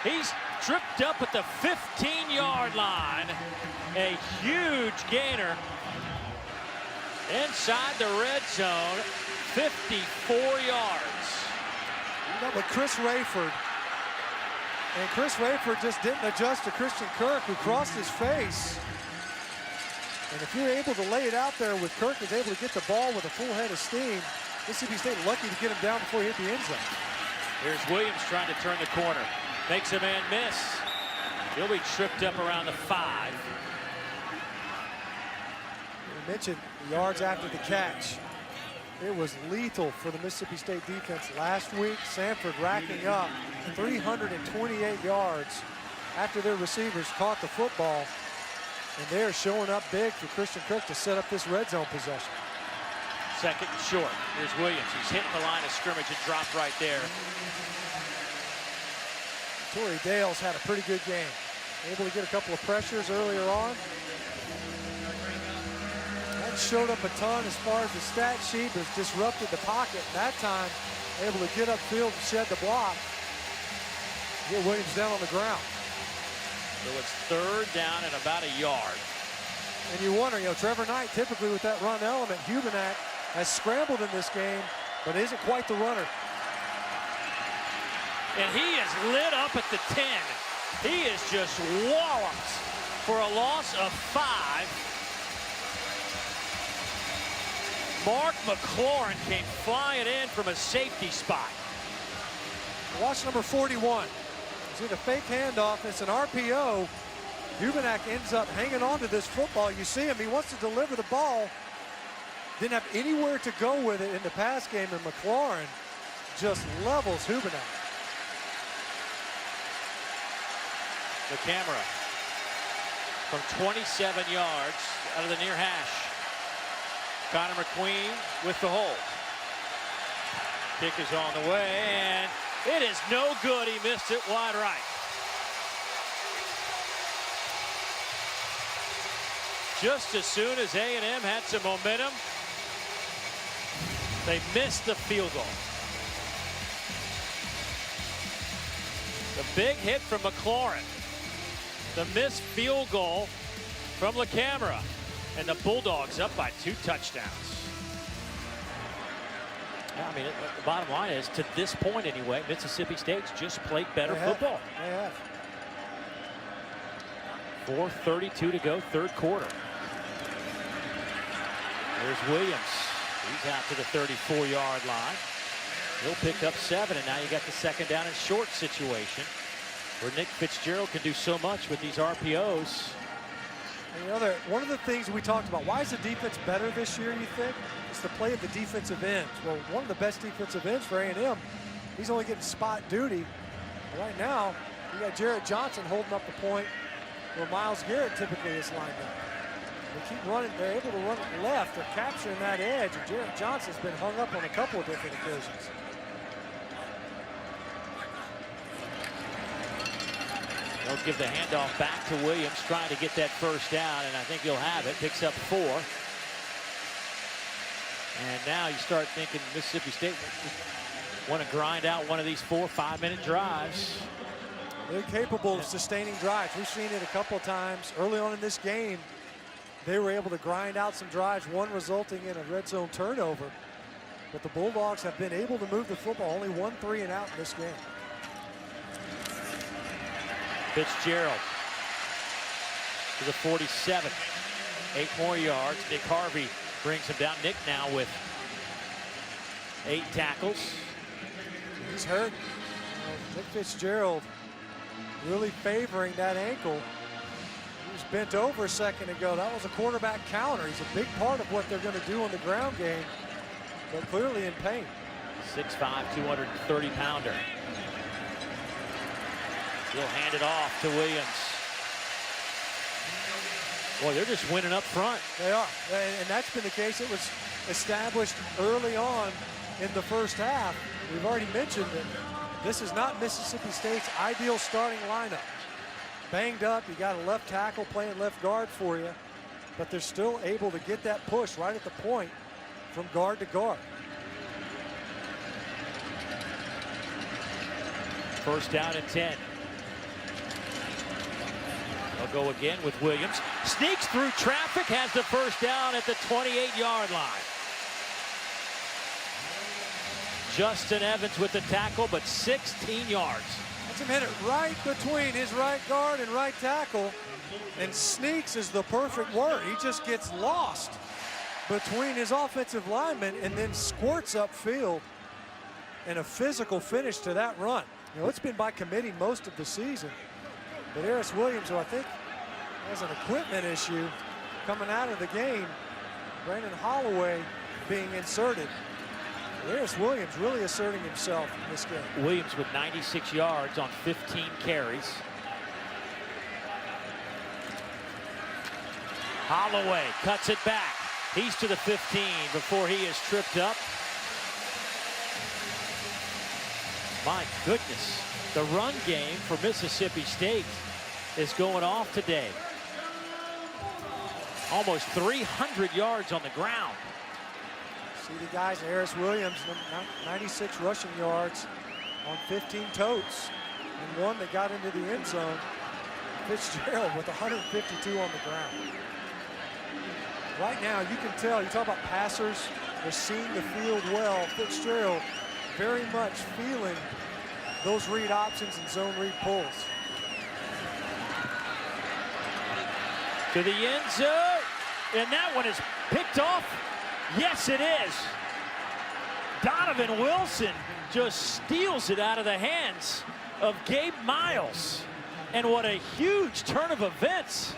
He's tripped up at the 15-yard line. A huge gainer inside the red zone, 54 yards. You got with Chris Rayford. And Chris Rayford just didn't adjust to Christian Kirk, who crossed his face. And if you're able to lay it out there with Kirk is able to get the ball with a full head of steam, Mississippi State lucky to get him down before he hit the end zone. Here's Williams trying to turn the corner. Makes a man miss. He'll be tripped up around the 5. We mentioned the yards after the catch. It was lethal for the Mississippi State defense last week. Sanford racking up 328 yards after their receivers caught the football. And they're showing up big for Christian Kirk to set up this red zone possession. Second and short. Here's Williams. He's hitting the line of scrimmage and dropped right there. Torrey Dale's had a pretty good game. able to get a couple of pressures earlier on. That showed up a ton as far as the stat sheet, but disrupted the pocket. And that time, able to get upfield and shed the block. Get Williams down on the ground. So it's 3rd down and about a yard. And you wonder, Trevor Knight, typically with that run element, 𝐓𝐞𝐻 has scrambled in this game, but isn't quite the runner. And he is lit up at the 10. He is just walloped for a loss of 5. Mark McLaurin came flying in from a safety spot. Watch number 41. See the fake handoff. It's an RPO. 𝐓𝐞𝐻 ends up hanging on to this football. You see him. He wants to deliver the ball. Didn't have anywhere to go with it in the pass game, and McLaurin just levels 𝐓𝐞𝐻. The camera from 27 yards out of the near hash. Connor McQueen with the hold. Kick is on the way, and it is no good. He missed it wide right. Just as soon as A&M had some momentum, they missed the field goal. The big hit from McLaurin. The missed field goal from the camera. And the Bulldogs up by 2 touchdowns. Yeah, I mean, the bottom line is, to this point anyway, Mississippi State's just played better football. They have. 4:32 to go, 3rd quarter. There's Williams. He's out to the 34-yard line. He'll pick up 7, and now you got the 2nd down and short situation where Nick Fitzgerald can do so much with these RPOs. And one of the things we talked about, why is the defense better this year, you think? It's the play of the defensive ends. Well, one of the best defensive ends for A&M, he's only getting spot duty. Right now, you got Jarrett Johnson holding up the point where Myles Garrett typically is lined up. They keep running, they're able to run it left, they're capturing that edge, and Jarrett Johnson's been hung up on a couple of different occasions. They'll give the handoff back to Williams, trying to get that 1st down, and I think he'll have it. Picks up 4. And now you start thinking Mississippi State want to grind out one of these 4 5-minute drives. They're capable of sustaining drives. We've seen it a couple of times early on in this game. They were able to grind out some drives, one resulting in a red zone turnover. But the Bulldogs have been able to move the football, only 1 3 and out in this game. Fitzgerald to the 47. 8 more yards. Nick Harvey brings him down. Nick now with 8 tackles. He's hurt. Nick Fitzgerald really favoring that ankle. He was bent over a second ago. That was a quarterback counter. He's a big part of what they're going to do in the ground game, but clearly in pain. 6'5", 230-pounder. He'll hand it off to Williams. Boy, they're just winning up front. They are, and that's been the case. It was established early on in the first half. We've already mentioned that this is not Mississippi State's ideal starting lineup. Banged up, you got a left tackle playing left guard for you, but they're still able to get that push right at the point from guard to guard. 1st down and 10. They'll go again with Williams. Sneaks through traffic, has the 1st down at the 28-yard line. Justin Evans with the tackle, but 16 yards. That's him hit it right between his right guard and right tackle, and sneaks is the perfect word. He just gets lost between his offensive linemen and then squirts upfield, and a physical finish to that run. It's been by committee most of the season, but Aeris Williams, who I think has an equipment issue coming out of the game, Brandon Holloway being inserted. Aeris Williams really asserting himself in this game. Williams with 96 yards on 15 carries. Holloway cuts it back. He's to the 15 before he is tripped up. My goodness, the run game for Mississippi State is going off today. Almost 300 yards on the ground. See the guys, Aeris Williams, 96 rushing yards on 15 totes, and one that got into the end zone. Fitzgerald with 152 on the ground. Right now, you can tell, you talk about passers, they're seeing the field well. Fitzgerald very much feeling those read options and zone read pulls. To the end zone, and that one is picked off. Yes, it is. Donovan Wilson just steals it out of the hands of Gabe Miles. And what a huge turn of events.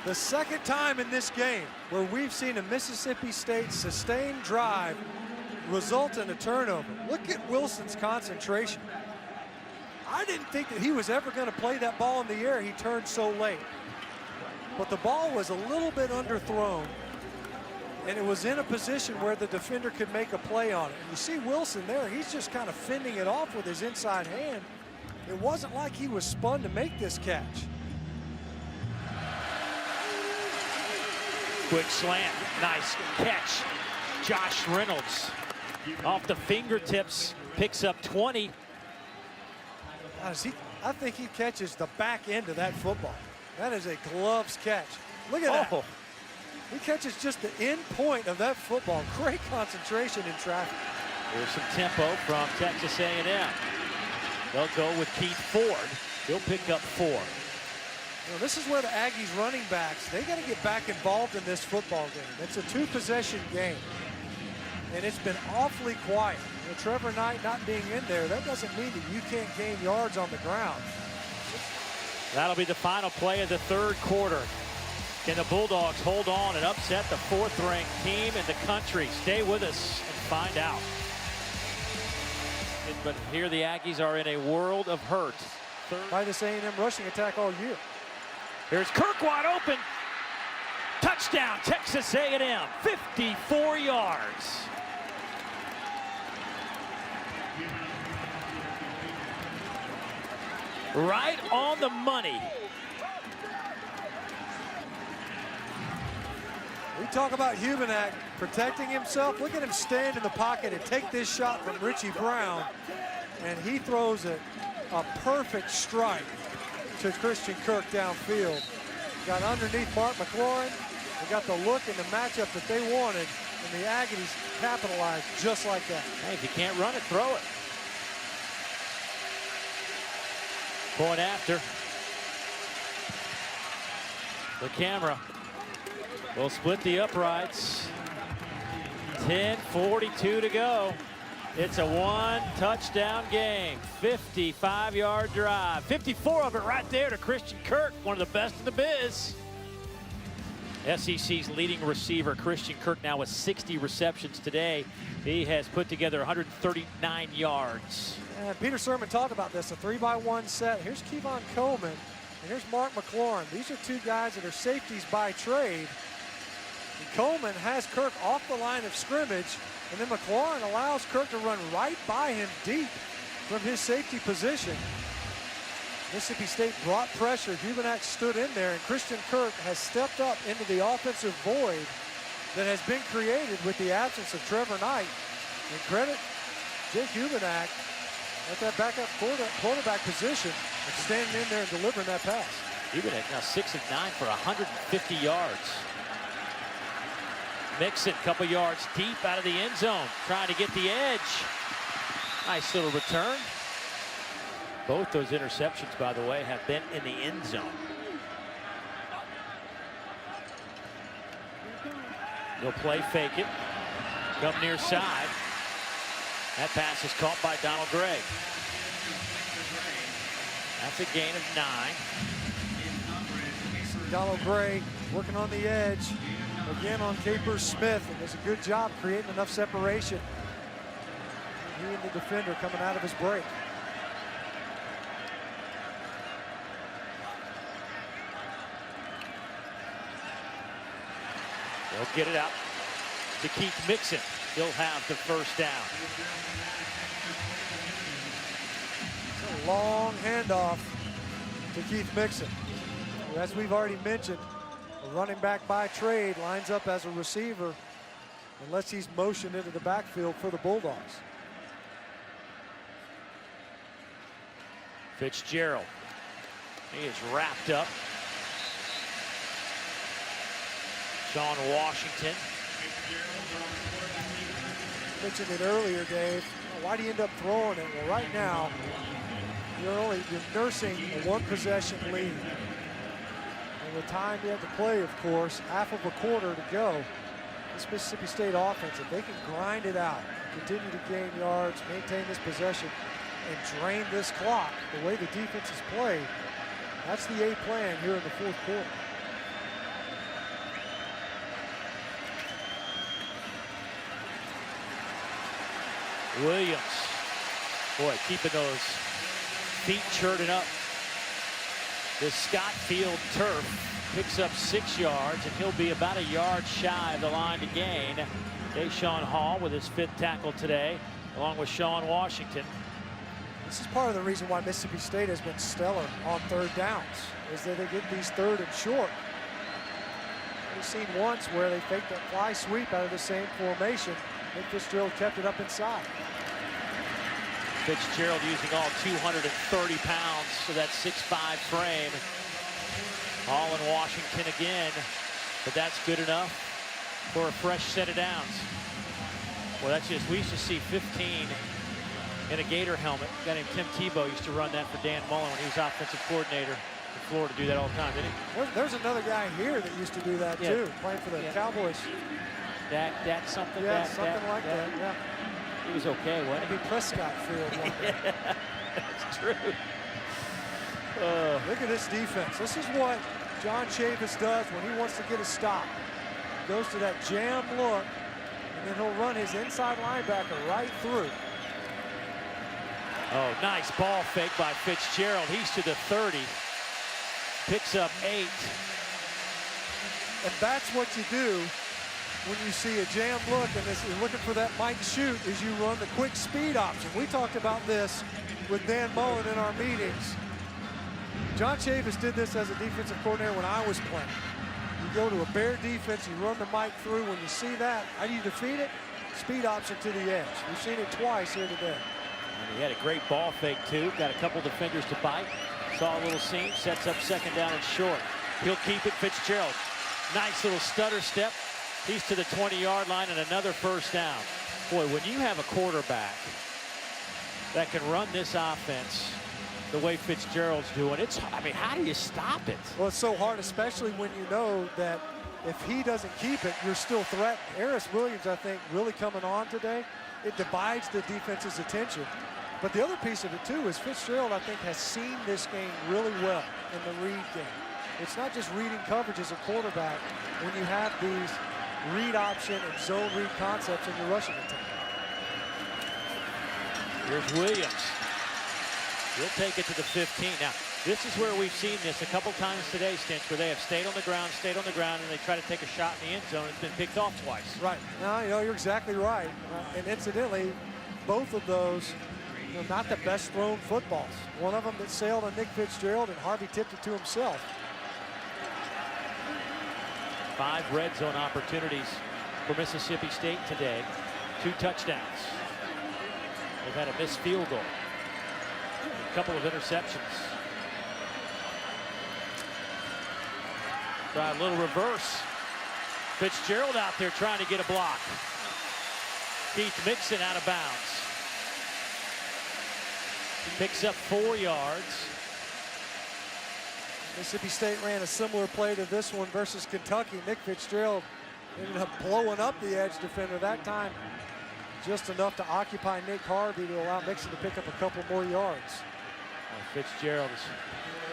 The second time in this game where we've seen a Mississippi State sustained drive result in a turnover. Look at Wilson's concentration. I didn't think that he was ever going to play that ball in the air. He turned so late. But the ball was a little bit underthrown, and it was in a position where the defender could make a play on it. And you see Wilson there, he's just kind of fending it off with his inside hand. It wasn't like he was spun to make this catch. Quick slant, nice catch. Josh Reynolds off the fingertips, picks up 20. I think he catches the back end of that football. That is a gloves catch. Look at that. He catches just the end point of that football. Great concentration in traffic. There's some tempo from Texas A&M. They'll go with Keith Ford. He'll pick up 4. You know, this is where the Aggies running backs, they got to get back involved in this football game. It's a 2-possession game, and it's been awfully quiet. You know, Trevor Knight not being in there, that doesn't mean that you can't gain yards on the ground. That'll be the final play of the third quarter. Can the Bulldogs hold on and upset the 4th-ranked team in the country? Stay with us and find out. But here the Aggies are in a world of hurt. By this A&M rushing attack all year. Here's Kirk wide open. Touchdown, Texas A&M, 54 yards. Right on the money. We talk about 𝐓𝐞𝐈 protecting himself. Look at him stand in the pocket and take this shot from Richie Brown. And he throws it a perfect strike to Christian Kirk downfield. Got underneath Mark McLaurin. They got the look and the matchup that they wanted. And the Aggies capitalized just like that. Hey, if you can't run it, throw it. Point after. The camera will split the uprights. 10:42 to go. It's a 1-touchdown game. 55-yard drive. 54 of it right there to Christian Kirk, one of the best in the biz. SEC's leading receiver, Christian Kirk, now with 60 receptions today. He has put together 139 yards. And Peter Sirmon talked about this, a 3-by-1 set. Here's Kevon Coleman, and here's Mark McLaurin. These are two guys that are safeties by trade. And Coleman has Kirk off the line of scrimmage, and then McLaurin allows Kirk to run right by him deep from his safety position. Mississippi State brought pressure. 𝐓𝐞𝐈 stood in there, and Christian Kirk has stepped up into the offensive void that has been created with the absence of Trevor Knight. And credit Jake 𝐓𝐞𝐈 at that backup quarterback position and standing in there and delivering that pass. 𝐓𝐞𝐈 now 6 of 9 for 150 yards. Mixon, couple yards deep out of the end zone, trying to get the edge. Nice little return. Both those interceptions, by the way, have been in the end zone. He'll play fake it. Come near side. That pass is caught by Donald Gray. That's a gain of 9. Donald Gray working on the edge. Again on Capers Smith, and does a good job creating enough separation. He and the defender coming out of his break. They'll get it out to Keith Mixon. He'll have the first down. A long handoff. to Keith Mixon, who, as we've already mentioned, a running back by trade, lines up as a receiver unless he's motioned into the backfield for the Bulldogs. Fitzgerald. He is wrapped up. Sean Washington. Mentioned it earlier, Dave. Why do you end up throwing it? Well, right now, you're nursing a one-possession lead. And the time you have to play, of course, half of a quarter to go. This Mississippi State offense, if they can grind it out, continue to gain yards, maintain this possession, and drain this clock the way the defense is played, that's the A plan here in the fourth quarter. Williams, boy, keeping those feet churning up. This Scott Field turf picks up 6 yards, and he'll be about a yard shy of the line to gain. Deshaun Hall with his 5th tackle today, along with Sean Washington. This is part of the reason why Mississippi State has been stellar on third downs, is that they get these third and short. We've seen once where they faked a fly sweep out of the same formation. Nick Fitzgerald kept it up inside. Fitzgerald using all 230 pounds for that 6'5" frame. Hall and Washington again, but that's good enough for a fresh set of downs. Well, that's just, we used to see 15 in a Gator helmet. A guy named Tim Tebow used to run that for Dan Mullen when he was offensive coordinator in Florida. Do that all the time, didn't he? There's another guy here that used to do that too, playing for the Cowboys. Dak something. Yeah, something like that. Yeah. He was okay, wasn't he? Maybe Prescott Field. Yeah, that's true. Look at this defense. This is what John Chavis does when he wants to get a stop. He goes to that jam look, and then he'll run his inside linebacker right through. Oh, nice ball fake by Fitzgerald. He's to the 30. Picks up 8. And that's what you do when you see a jam look and you're looking for that Mike shoot, is you run the quick speed option. We talked about this with Dan Mullen in our meetings. John Chavis did this as a defensive coordinator when I was playing. You go to a bear defense, you run the Mike through. When you see that, how do you defeat it? Speed option to the edge. We've seen it twice here today. And he had a great ball fake too. Got a couple defenders to bite. Saw a little seam, sets up 2nd down and short. He'll keep it, Fitzgerald. Nice little stutter step. He's to the 20-yard line and another 1st down. Boy, when you have a quarterback that can run this offense the way Fitzgerald's doing, I mean, how do you stop it? Well, it's so hard, especially when you know that if he doesn't keep it, you're still threatened. Aeris Williams, I think, really coming on today. It divides the defense's attention. But the other piece of it, too, is Fitzgerald, I think, has seen this game really well in the read game. It's not just reading coverage as a quarterback when you have these read option and zone read concepts in your rushing attack. Here's Williams. He'll take it to the 15. Now, this is where we've seen this a couple times today, Stinch, where they have stayed on the ground, and they try to take a shot in the end zone. It's been picked off twice. Right. No, you're exactly right. And incidentally, both of those, not the best thrown footballs. One of them that sailed on Nick Fitzgerald, and Harvey tipped it to himself. 5 red zone opportunities for Mississippi State today. 2 touchdowns. They've had a missed field goal. A couple of interceptions. Try a little reverse. Fitzgerald out there trying to get a block. Keith Mixon out of bounds. Picks up 4 yards. Mississippi State ran a similar play to this one versus Kentucky. Nick Fitzgerald ended up blowing up the edge defender that time. Just enough to occupy Nick Harvey to allow Mixon to pick up a couple more yards. Fitzgerald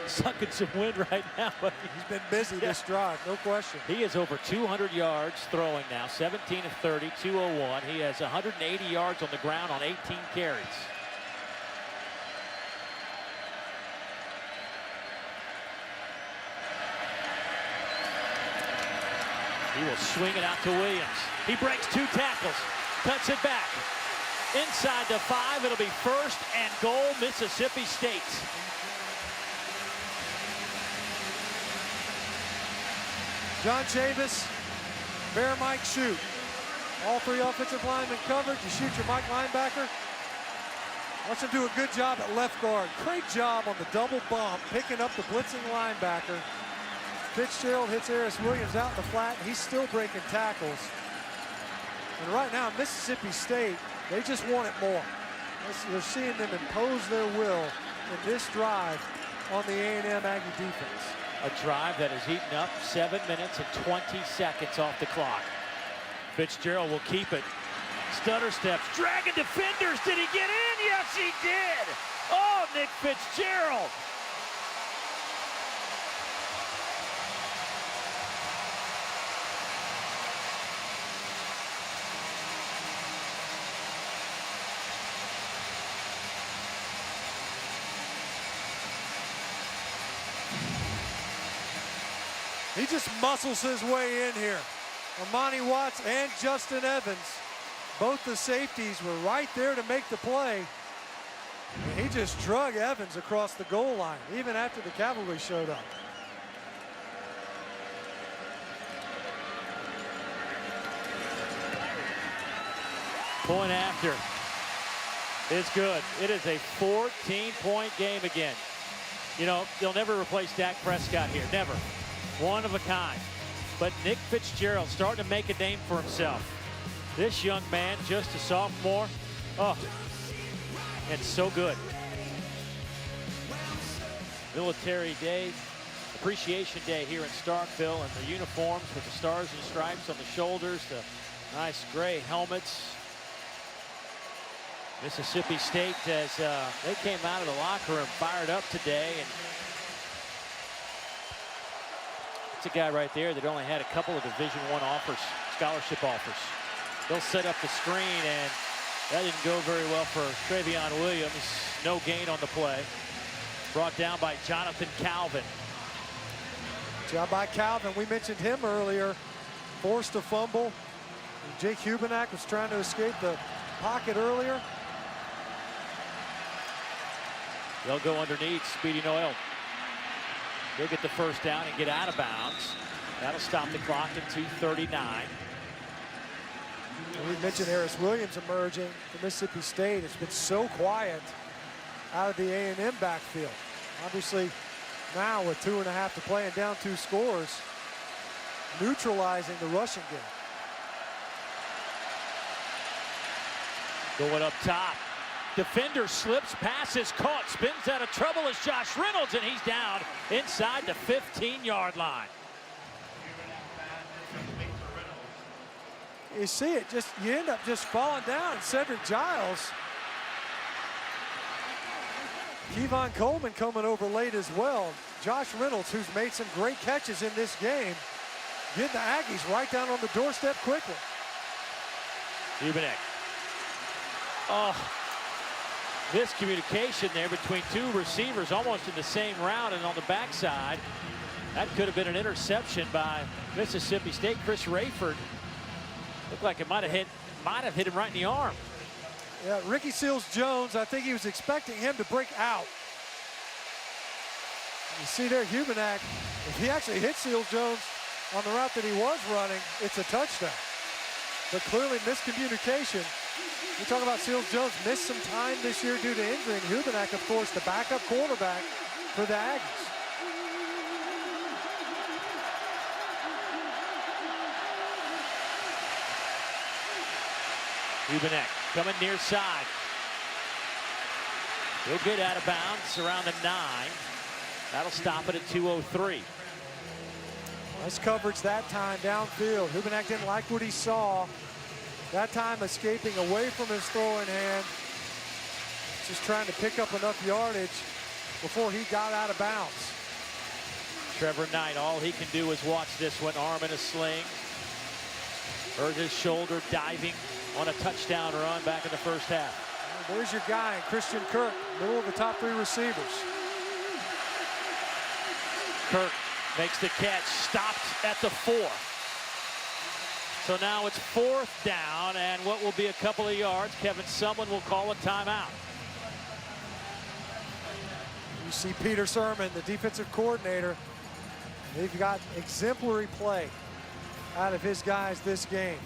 is sucking some wind right now. He's been busy this drive, no question. He is over 200 yards throwing now, 17 of 30, 201. He has 180 yards on the ground on 18 carries. He will swing it out to Williams. He breaks 2 tackles, cuts it back. Inside the 5, it'll be 1st and goal, Mississippi State. John Chavis, Bear Mike shoot. All three offensive linemen covered. You shoot your Mike linebacker. Watch him do a good job at left guard. Great job on the double bump, picking up the blitzing linebacker. Fitzgerald hits Aeris Williams out in the flat. He's still breaking tackles. And right now, Mississippi State, they just want it more. You're seeing them impose their will in this drive on the A&M Aggie defense. A drive that has eaten up 7 minutes and 20 seconds off the clock. Fitzgerald will keep it. Stutter steps, dragging defenders. Did he get in? Yes, he did. Oh, Nick Fitzgerald. He just muscles his way in here. Armani Watts and Justin Evans, both the safeties, were right there to make the play. And he just drug Evans across the goal line, even after the cavalry showed up. Point after is good. It is a 14-point game again. You know, they'll never replace Dak Prescott here, never. One of a kind. But Nick Fitzgerald starting to make a name for himself. This young man, just a sophomore, oh, and so good. Military Day, Appreciation Day here in Starkville, and the uniforms with the stars and stripes on the shoulders, the nice gray helmets. Mississippi State, as they came out of the locker room fired up today, and it's a guy right there that only had a couple of Division I offers, scholarship offers. They'll set up the screen, and that didn't go very well for Trevion Williams. No gain on the play. Brought down by Jonathan Calvin. Job by Calvin. We mentioned him earlier. Forced a fumble. Jake Hubenak was trying to escape the pocket earlier. They'll go underneath. Speedy Noel. He'll get the first down and get out of bounds. That'll stop the clock at 2:39. We mentioned Aeris Williams emerging for Mississippi State. It's been so quiet out of the A&M backfield. Obviously, now with 2.5 to play and down 2 scores, neutralizing the rushing game. Going up top. Defender slips, passes caught, spins out of trouble as Josh Reynolds, and he's down inside the 15-yard line. You see it, you end up just falling down. Cedric Giles. Kevon Coleman coming over late as well. Josh Reynolds, who's made some great catches in this game, getting the Aggies right down on the doorstep quickly. Bᴜʟʟᴅᴏ. Oh, miscommunication there between 2 receivers almost in the same route, and on the backside, that could have been an interception by Mississippi State. Chris Rayford looked like it might have hit him right in the arm. Yeah, Ricky Seals-Jones, I think he was expecting him to break out. You see there, Hubenak, if he actually hit Seals-Jones on the route that he was running, it's a touchdown. But clearly miscommunication. You talk about Seals-Jones missed some time this year due to injury, and Hubenak, of course, the backup quarterback for the Aggies. Bᴜʟʟᴅ coming near side. He'll get out of bounds around the 9. That'll stop it at 2:03. Nice coverage that time downfield. Hubenak didn't like what he saw. That time escaping away from his throwing hand. Just trying to pick up enough yardage before he got out of bounds. Trevor Knight, all he can do is watch this one. Arm in a sling. Hurt his shoulder diving on a touchdown run back in the first half. There's your guy, Christian Kirk, middle of the top 3 receivers. Kirk makes the catch, stopped at the 4. So now it's 4th down, and what will be a couple of yards. Kevin Sumlin will call a timeout. You see Peter Sirmon, the defensive coordinator, They've got exemplary play out of his guys this game.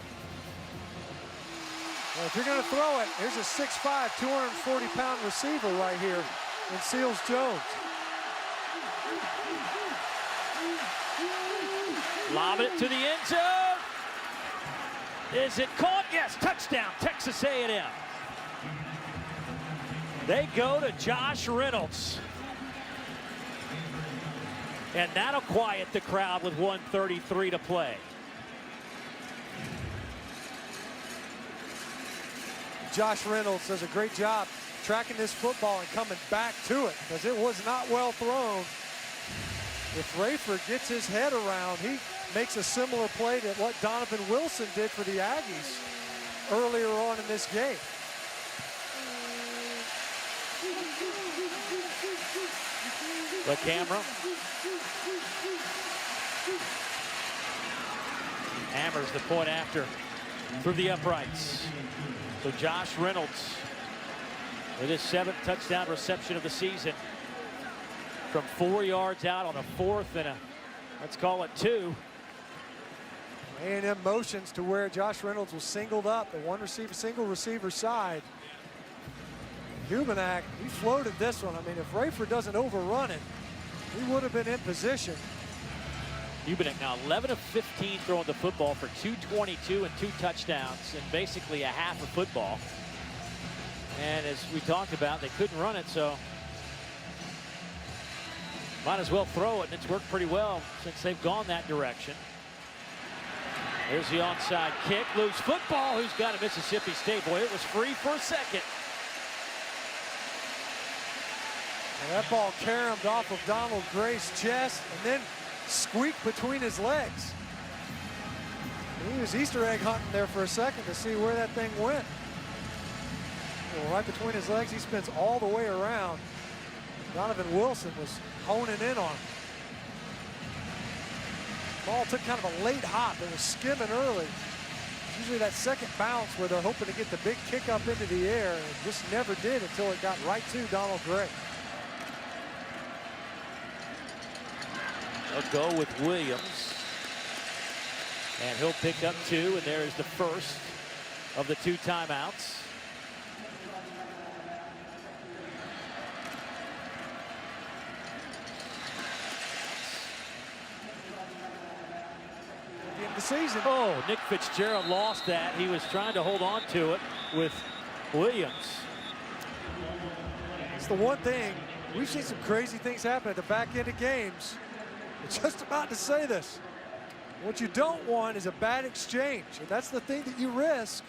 Well, if you're going to throw it, here's a 6'5", 240-pound receiver right here in Seals-Jones. Lob it to the end zone. Is it caught? Yes, touchdown, Texas A&M. They go to Josh Reynolds. And that'll quiet the crowd with 1:33 to play. Josh Reynolds does a great job tracking this football and coming back to it because it was not well thrown. If Rayford gets his head around, he makes a similar play to what Donovan Wilson did for the Aggies earlier on in this game. The camera hammers the point after through the uprights. So Josh Reynolds with his 7th touchdown reception of the season from 4 yards out on a 4th and a, let's call it 2. A&M motions to where Josh Reynolds was singled up at one receiver, single receiver side. 𝐓𝐞𝐱𝐚𝐬, he floated this one. I mean, if Rayford doesn't overrun it, he would have been in position. 𝐓𝐞𝐱𝐚𝐬 now 11 of 15 throwing the football for 222 and 2 touchdowns and basically a half of football. And as we talked about, they couldn't run it, so might as well throw it, and it's worked pretty well since they've gone that direction. There's the onside kick, loose football. Who's got it? Mississippi State. Boy, it was free for a second. And that ball caromed off of Donald Gray's chest and then squeaked between his legs. He was Easter egg hunting there for a second to see where that thing went. Well, right between his legs, he spins all the way around. Donovan Wilson was honing in on him. Ball took kind of a late hop. It was skimming early. Usually that second bounce where they're hoping to get the big kick up into the air, and it just never did until it got right to Donald Gray. They'll go with Williams, and he'll pick up 2, and there is the first of the 2 timeouts. The season. Oh, Nick Fitzgerald lost that. He was trying to hold on to it with Williams. It's the one thing. We've seen some crazy things happen at the back end of games. I'm just about to say this. What you don't want is a bad exchange. And that's the thing that you risk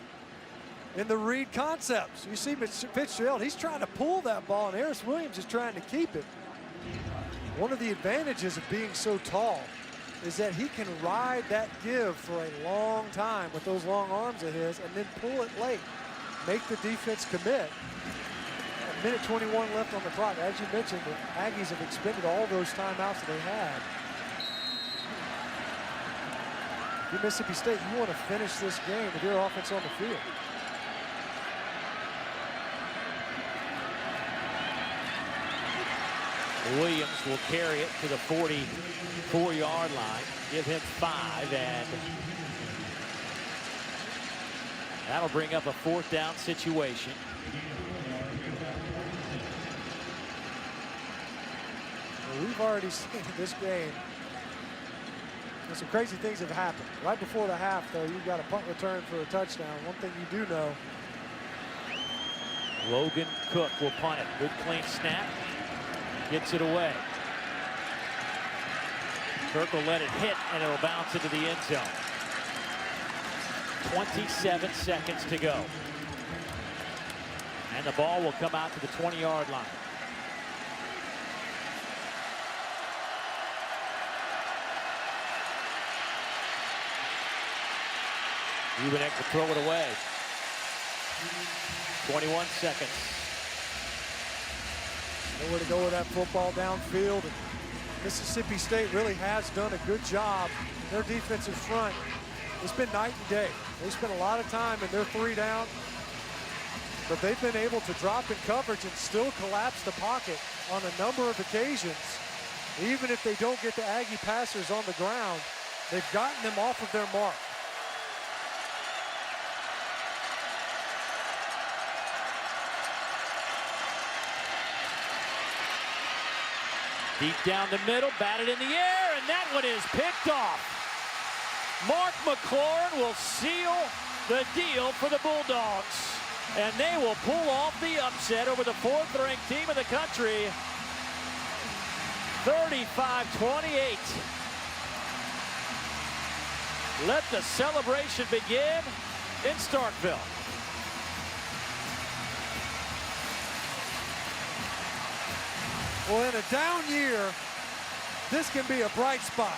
in the read concepts. You see Fitzgerald, he's trying to pull that ball, and Aeris Williams is trying to keep it. One of the advantages of being so tall is that he can ride that give for a long time with those long arms of his and then pull it late. Make the defense commit. A minute 21 left on the clock. As you mentioned, the Aggies have expended all those timeouts that they had. If you're Mississippi State, you want to finish this game with your offense on the field. Williams will carry it to the 44-yard line. Give him 5, and that'll bring up a 4th down situation. Well, we've already seen in this game some crazy things have happened. Right before the half, though, you've got a punt return for a touchdown. One thing you do know. Logan Cook will punt it. Good clean snap. Gets it away. Kirk will let it hit, and it'll bounce into the end zone. 27 seconds to go. And the ball will come out to the 20-yard line. 𝐓𝐞𝐱𝐚𝐬 will throw it away. 21 seconds. Nowhere to go with that football downfield. And Mississippi State really has done a good job. Their defensive front, it's been night and day. They spent a lot of time in their 3 down, but they've been able to drop in coverage and still collapse the pocket on a number of occasions Even if they don't get the Aggie passers on the ground, they've gotten them off of their mark. Deep down the middle, batted in the air, and that one is picked off. Mark McLaurin will seal the deal for the Bulldogs, and they will pull off the upset over the 4th-ranked team in the country, 35-28. Let the celebration begin in Starkville. Well, in a down year, this can be a bright spot.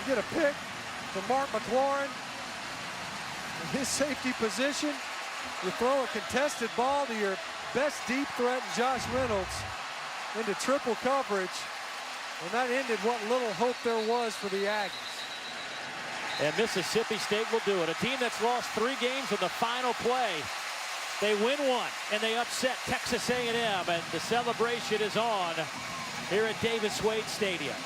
You get a pick from Mark McLaurin in his safety position. You throw a contested ball to your best deep threat, Josh Reynolds, into triple coverage. And that ended what little hope there was for the Aggies. And Mississippi State will do it. A team that's lost 3 games in the final play. They win 1, and they upset Texas A&M, and the celebration is on here at Davis Wade Stadium.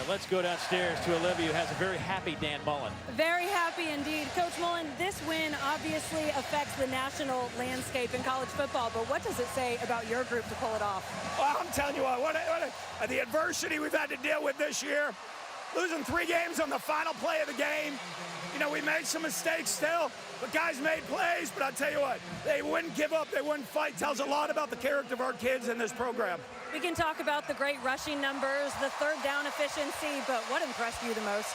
Let's go downstairs to Olivia, who has a very happy Dan Mullen. Very happy indeed. Coach Mullen, this win obviously affects the national landscape in college football, but what does it say about your group to pull it off? Well, I'm telling you what the adversity we've had to deal with this year, losing 3 games on the final play of the game. You know, we made some mistakes still, but guys made plays, but I'll tell you what, they wouldn't give up, they wouldn't fight. Tells a lot about the character of our kids in this program. We can talk about the great rushing numbers, the 3rd down efficiency, but what impressed you the most?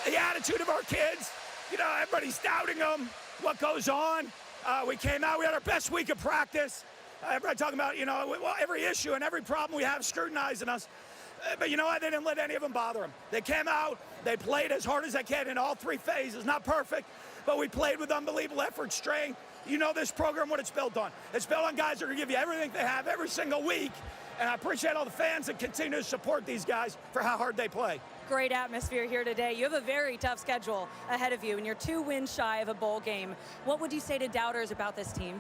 The attitude of our kids. You know, everybody's doubting them, what goes on. We came out, we had our best week of practice. Everybody talking about, you know, every issue and every problem we have scrutinizing us. But you know what? They didn't let any of them bother them. They came out, they played as hard as they can in all 3 phases. Not perfect, but we played with unbelievable effort, strength. You know this program, what it's built on. It's built on guys that are going to give you everything they have every single week. And I appreciate all the fans that continue to support these guys for how hard they play. Great atmosphere here today. You have a very tough schedule ahead of you, and you're 2 wins shy of a bowl game. What would you say to doubters about this team?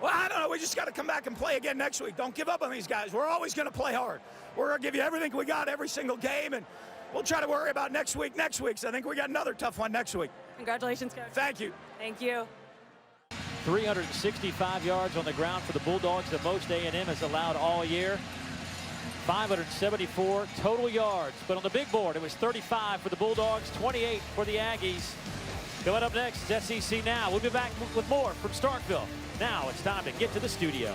Well, I don't know. We just got to come back and play again next week. Don't give up on these guys. We're always going to play hard. We're going to give you everything we got every single game, and we'll try to worry about next week. So I think we got another tough one next week. Congratulations, Coach. Thank you. Thank you. 365 yards on the ground for the Bulldogs, the most A&M has allowed all year. 574 total yards, but on the big board it was 35 for the Bulldogs, 28 for the Aggies. Coming up next, it's SEC Now. We'll be back with more from Starkville. Now it's time to get to the studio.